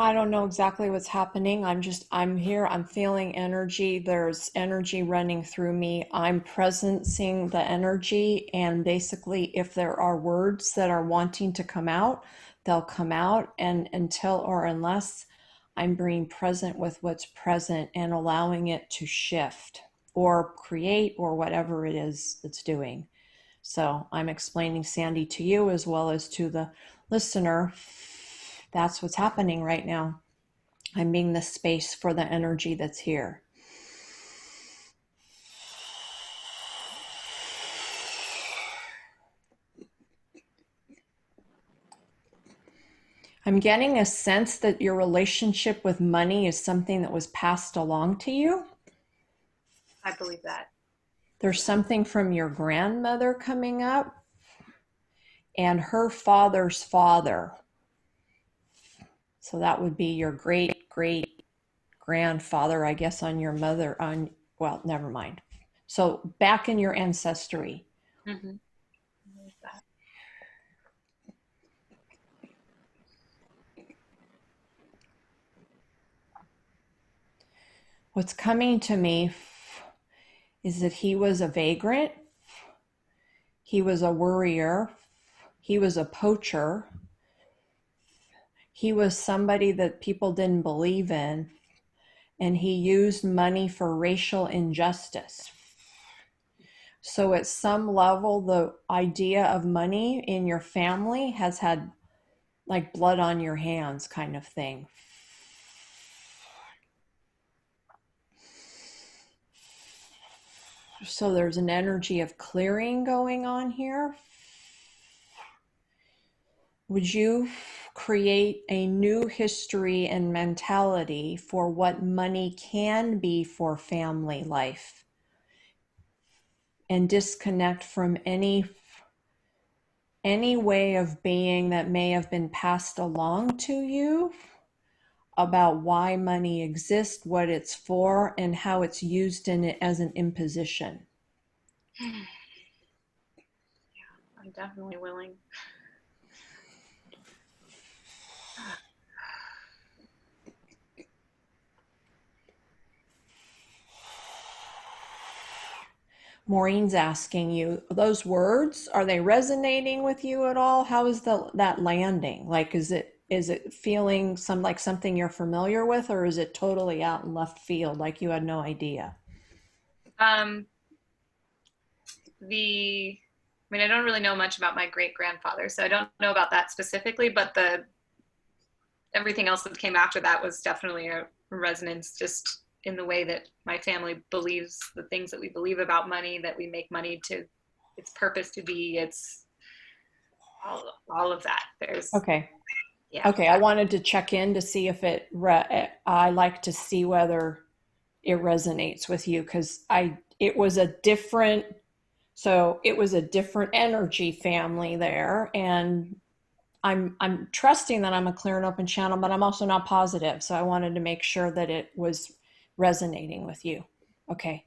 I don't know exactly what's happening. I'm here. I'm feeling energy. There's energy running through me. I'm presencing the energy. And basically, if there are words that are wanting to come out, they'll come out. And until or unless I'm being present with what's present and allowing it to shift or create or whatever it is that's doing. So I'm explaining, Sandy, to you as well as to the listener. That's what's happening right now. I'm being the space for the energy that's here. I'm I'm getting a sense that your relationship with money is something that was passed along to you. I believe that. There's something from your grandmother coming up and her father's father. So that would be your great great grandfather, I guess, on your mother, well, never mind. So back in your ancestry. Mm-hmm. I believe that. What's coming to me is that he was a vagrant, he was a worrier, he was a poacher, he was somebody that people didn't believe in, and he used money for racial injustice. So at some level, the idea of money in your family has had like blood on your hands kind of thing. So there's an energy of clearing going on here. Would you create a new history and mentality for what money can be for family life and disconnect from any way of being that may have been passed along to you about why money exists, what it's for, and how it's used in it as an imposition? Yeah, I'm definitely willing. Maureen's asking you, those words, are they resonating with you at all? How is that landing? Like, is it feeling like something you're familiar with, or is it totally out in left field, like you had no idea? I don't really know much about my great grandfather, so I don't know about that specifically, but everything else that came after that was definitely a resonance just in the way that my family believes the things that we believe about money, that we make money to its purpose to be, it's all of that. Okay. Yeah. Okay, I wanted to check in to see if I like to see whether it resonates with you, because it was a different energy family there, and I'm trusting that I'm a clear and open channel, but I'm also not positive. So I wanted to make sure that it was resonating with you. Okay.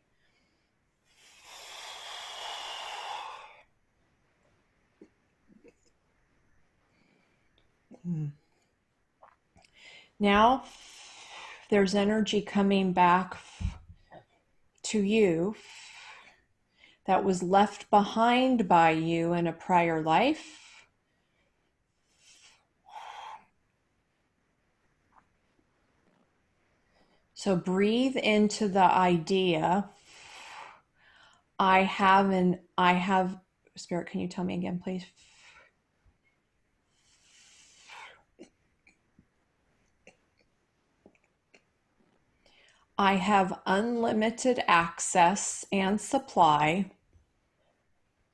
Now there's energy coming back to you that was left behind by you in a prior life. So breathe into the idea. I have, Spirit, can you tell me again, please? I have unlimited access and supply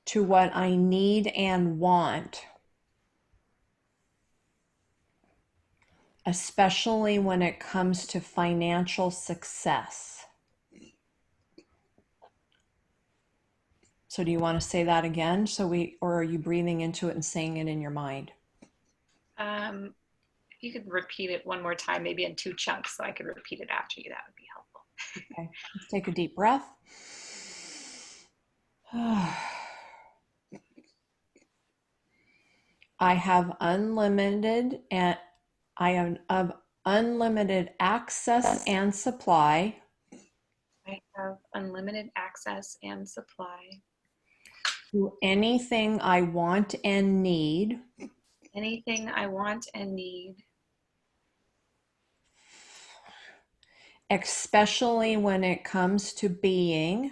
to what I need and want, especially when it comes to financial success. So do you want to say that again? Or are you breathing into it and saying it in your mind? If you could repeat it one more time, maybe in 2 chunks, so I could repeat it after you, that would be helpful. Okay, let's take a deep breath. I have unlimited access and supply. I have unlimited access and supply To anything I want and need. anything I want and need, Especially when it comes to being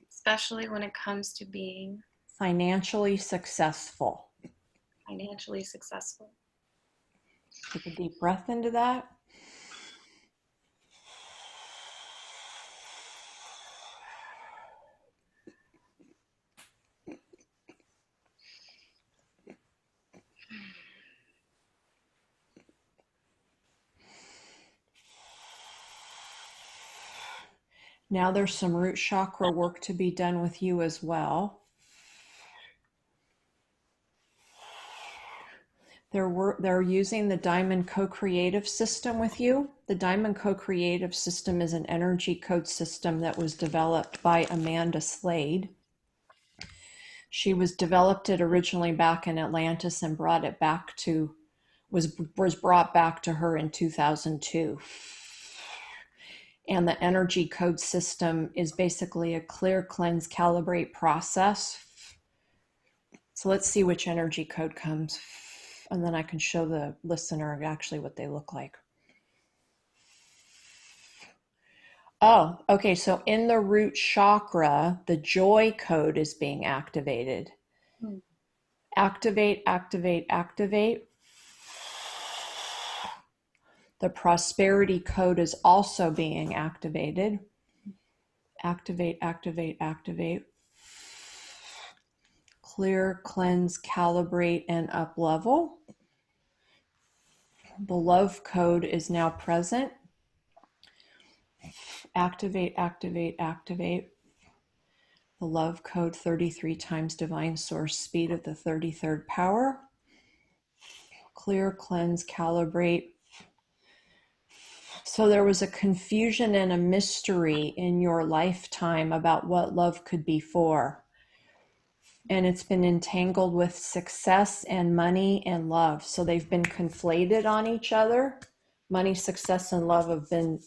especially when it comes to being financially successful. financially successful. Take a deep breath into that. Now there's some root chakra work to be done with you as well. They're using the Diamond Co-Creative System with you. The Diamond Co-Creative System is an energy code system that was developed by Amanda Slade. She developed it originally back in Atlantis and was brought back to her in 2002. And the energy code system is basically a clear, cleanse, calibrate process. So let's see which energy code comes, and then I can show the listener actually what they look like. Oh, okay, so in the root chakra, the joy code is being activated. Activate, activate, activate. The prosperity code is also being activated. Activate, activate, activate. Clear, cleanse, calibrate, and up level. The love code is now present. Activate, activate, activate. The love code 33 times divine source speed of the 33rd power. Clear, cleanse, calibrate. So there was a confusion and a mystery in your lifetime about what love could be for. And it's been entangled with success and money and love. So they've been conflated on each other. Money, success, and love have been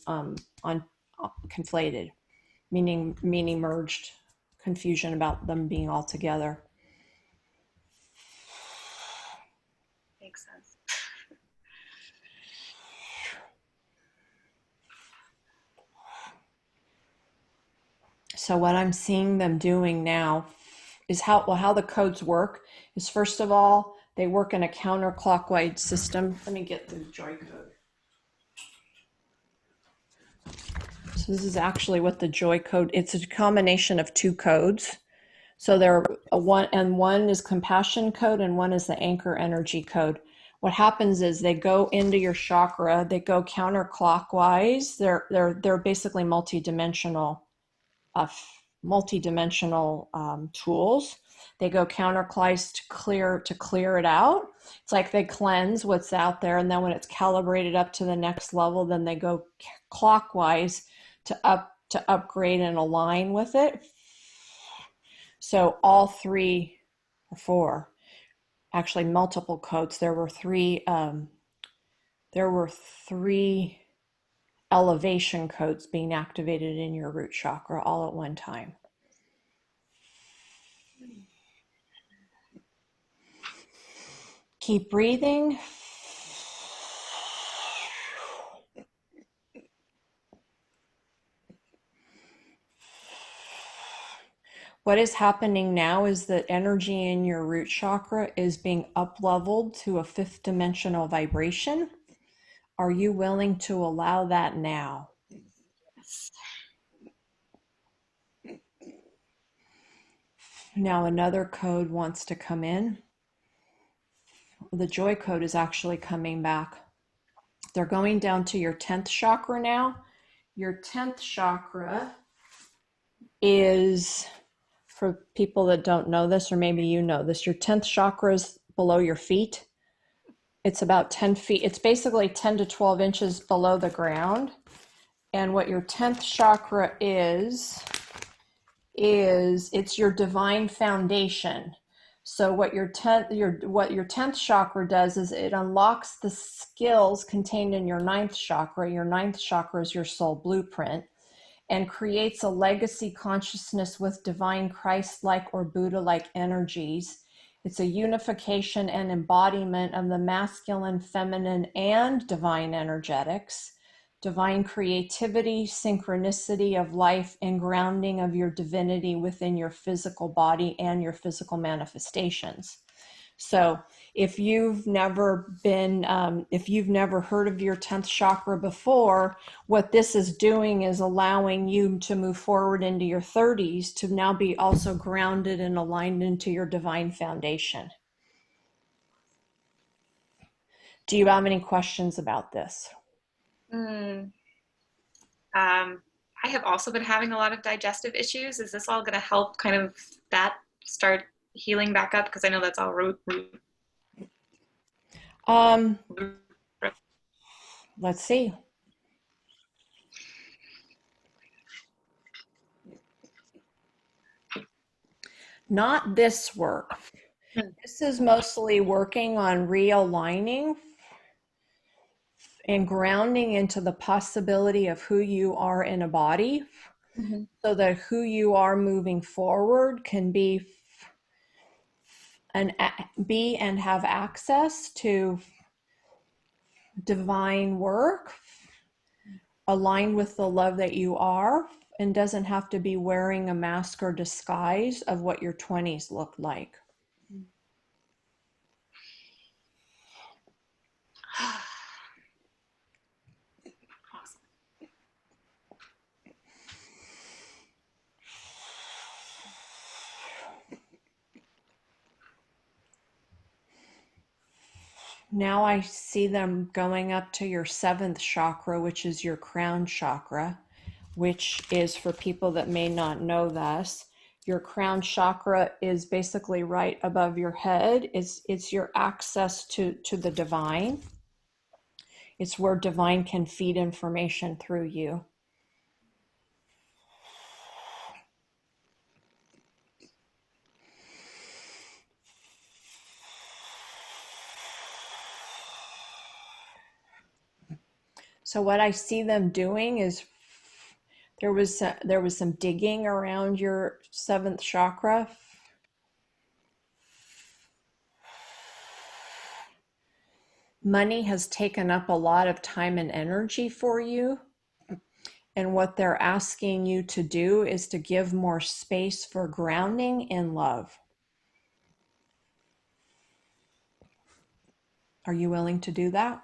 conflated, meaning merged. Confusion about them being all together. Makes sense. So what I'm seeing them doing now is how the codes work is, first of all, they work in a counterclockwise system. Let me get the joy code. So this is actually what the joy code, it's a combination of two codes. So one is compassion code and one is the anchor energy code. What happens is they go into your chakra, they go counterclockwise. They're basically multidimensional tools. They go counterclockwise to clear it out. It's like they cleanse what's out there, and then when it's calibrated up to the next level, then they go clockwise to upgrade and align with it. So all three or four, actually multiple codes. There were three elevation codes being activated in your root chakra all at one time. Keep breathing. What is happening now is that energy in your root chakra is being up-leveled to a fifth dimensional vibration. Are you willing to allow that now? Yes. Now another code wants to come in. The joy code is actually coming back. They're going down to your 10th chakra now. Your 10th chakra is, for people that don't know this, or maybe you know this, your 10th chakra is below your feet. It's about 10 feet. It's basically 10 to 12 inches below the ground. And what your 10th chakra is it's your divine foundation. So what your 10th chakra does is it unlocks the skills contained in your 9th chakra. Your 9th chakra is your soul blueprint, and creates a legacy consciousness with divine Christ-like or Buddha-like energies. It's a unification and embodiment of the masculine, feminine, and divine energetics, divine creativity, synchronicity of life, and grounding of your divinity within your physical body and your physical manifestations. So if you've never heard of your 10th chakra before, what this is doing is allowing you to move forward into your 30s to now be also grounded and aligned into your divine foundation. Do you have any questions about this? I have also been having a lot of digestive issues. Is this all going to help kind of that start healing back up? Because I know that's all root. Let's see. Not this work. This is mostly working on realigning and grounding into the possibility of who you are in a body, so that who you are moving forward can be and have access to divine work aligned with the love that you are, and doesn't have to be wearing a mask or disguise of what your 20s looked like. Awesome. Now I see them going up to your 7th chakra, which is your crown chakra, which is, for people that may not know this, your crown chakra is basically right above your head. It's your access to the divine. It's where divine can feed information through you. So what I see them doing is there was some digging around your 7th chakra. Money has taken up a lot of time and energy for you. And what they're asking you to do is to give more space for grounding in love. Are you willing to do that?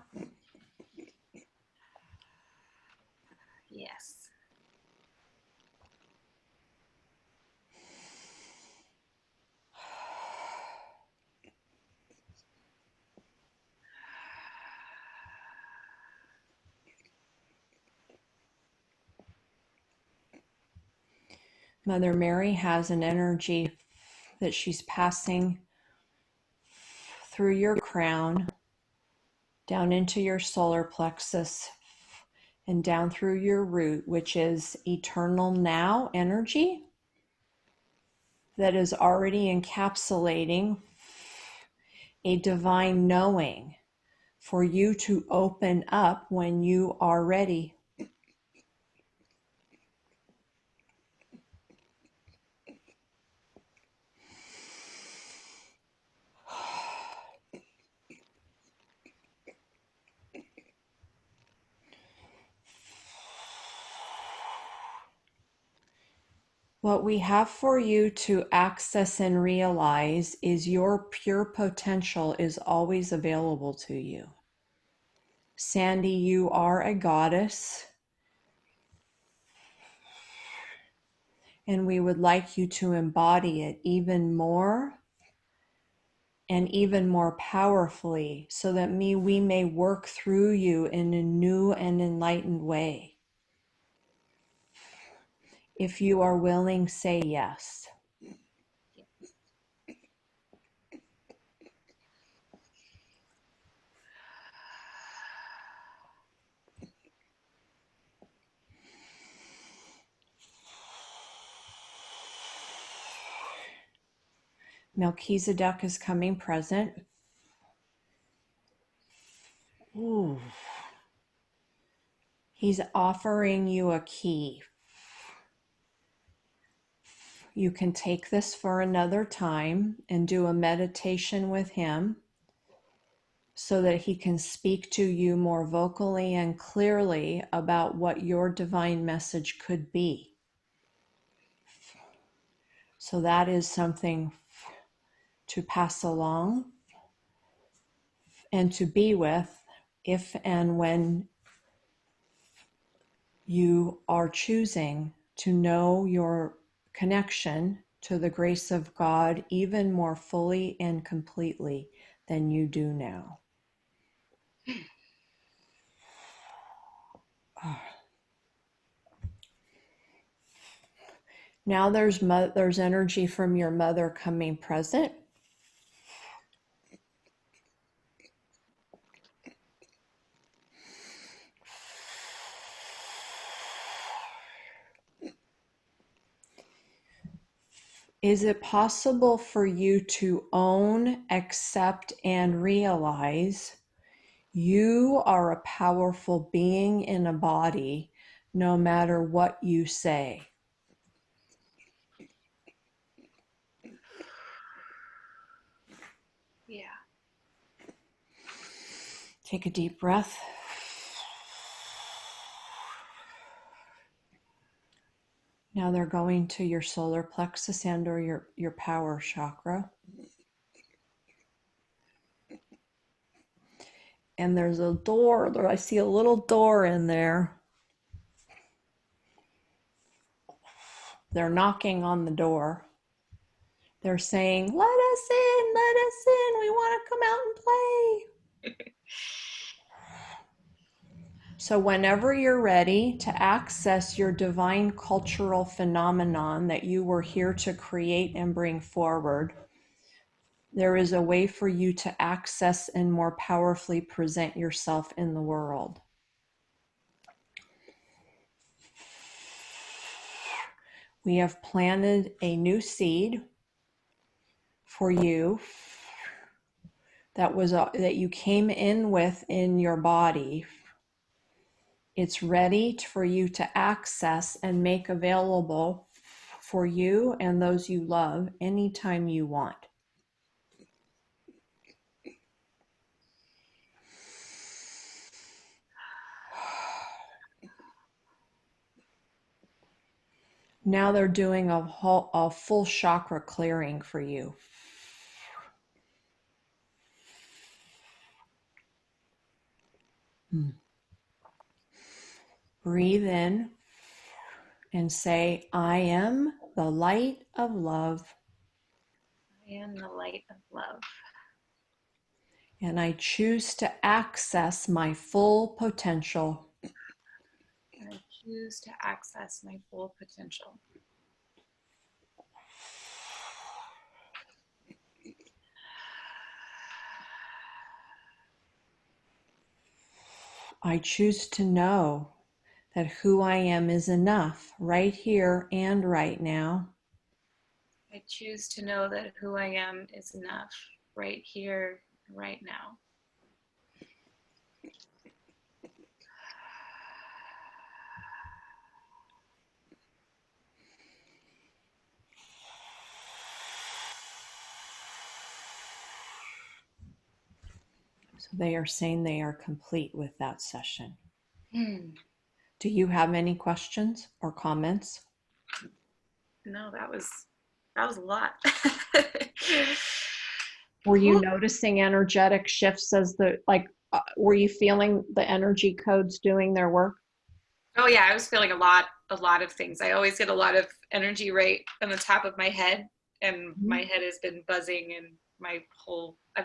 Yes. Mother Mary has an energy that she's passing through your crown, down into your solar plexus, and down through your root, which is eternal now energy that is already encapsulating a divine knowing for you to open up when you are ready. What we have for you to access and realize is your pure potential is always available to you. Sandy, you are a goddess, and we would like you to embody it even more and even more powerfully, so that we may work through you in a new and enlightened way. If you are willing, say yes. Melchizedek is coming present. Ooh. He's offering you a key. You can take this for another time and do a meditation with him, so that he can speak to you more vocally and clearly about what your divine message could be. So that is something to pass along and to be with if and when you are choosing to know your connection to the grace of God even more fully and completely than you do now. Now there's energy from your mother coming present. Is it possible for you to own, accept, and realize you are a powerful being in a body, no matter what you say? Yeah. Take a deep breath. Now they're going to your solar plexus and or your power chakra. And there's a door there. I see a little door in there. They're knocking on the door. They're saying, let us in, let us in. We want to come out and play. So whenever you're ready to access your divine cultural phenomenon that you were here to create and bring forward, there is a way for you to access and more powerfully present yourself in the world. We have planted a new seed for you that you came in with in your body. It's ready for you to access and make available for you and those you love anytime you want. Now they're doing a full chakra clearing for you. Breathe in and say, I am the light of love. I am the light of love. And I choose to access my full potential. And I choose to access my full potential. I choose to know that who I am is enough right here and right now. I choose to know that who I am is enough right here, right now. So they are saying they are complete with that session. Hmm. Do you have any questions or comments? No, that was a lot. Were you noticing energetic shifts were you feeling the energy codes doing their work? Oh yeah, I was feeling a lot of things. I always get a lot of energy right on the top of my head, and my head has been buzzing, and I've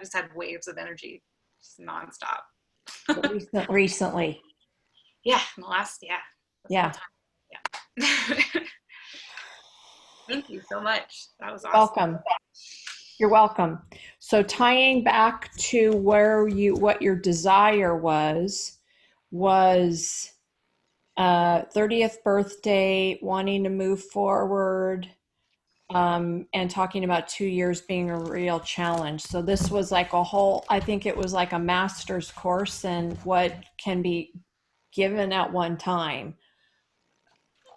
just had waves of energy just nonstop. Recently. Yeah, in the last, Yeah. Thank you so much. That was awesome. Welcome. You're welcome. So tying back to what your desire was 30th birthday, wanting to move forward, and talking about 2 years being a real challenge. So this was like I think it was like a master's course in what can be given at one time.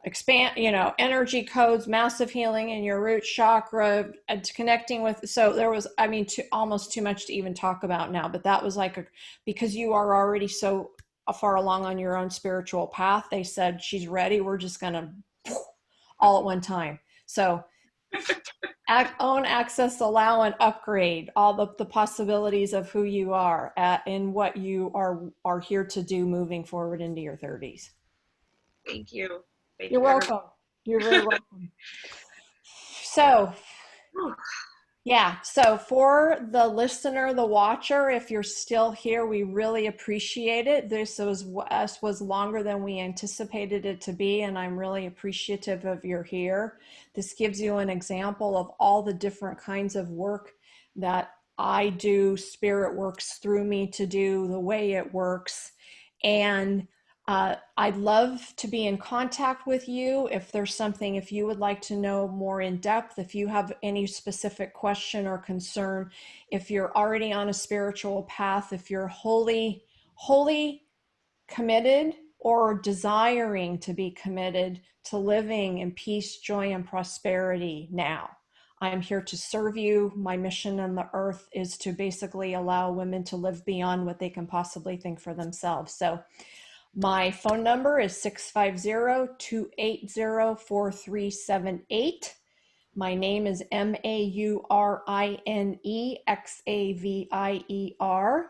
Expand, energy codes, massive healing in your root chakra, connecting with, so there was, almost too much to even talk about now, but that was because you are already so far along on your own spiritual path, they said, she's ready, we're just gonna all at one time. So own, access, allow, and upgrade all the possibilities of who you are and what you are here to do moving forward into your 30s. Thank you. You're welcome. You're very welcome. So Yeah, so for the listener, the watcher, if you're still here, we really appreciate it. This was longer than we anticipated it to be, and I'm really appreciative of your here. This gives you an example of all the different kinds of work that I do. Spirit works through me to do the way it works. And I'd love to be in contact with you if there's something, if you would like to know more in depth, if you have any specific question or concern, if you're already on a spiritual path, if you're wholly committed or desiring to be committed to living in peace, joy, and prosperity now. I'm here to serve you. My mission on the earth is to basically allow women to live beyond what they can possibly think for themselves. So my phone number is 650-280-4378. My name is Maurine Xavier.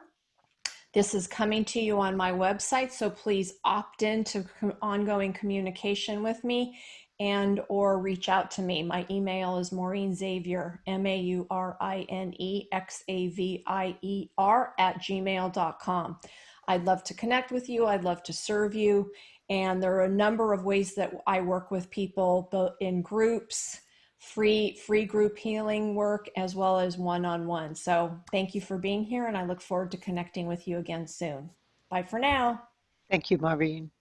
This is coming to you on my website, so please opt in to ongoing communication with me and or reach out to me. My email is Maurine Xavier, MAURINEXAVIER @gmail.com. I'd love to connect with you. I'd love to serve you. And there are a number of ways that I work with people, both in groups, free group healing work, as well as one-on-one. So thank you for being here, and I look forward to connecting with you again soon. Bye for now. Thank you, Maureen.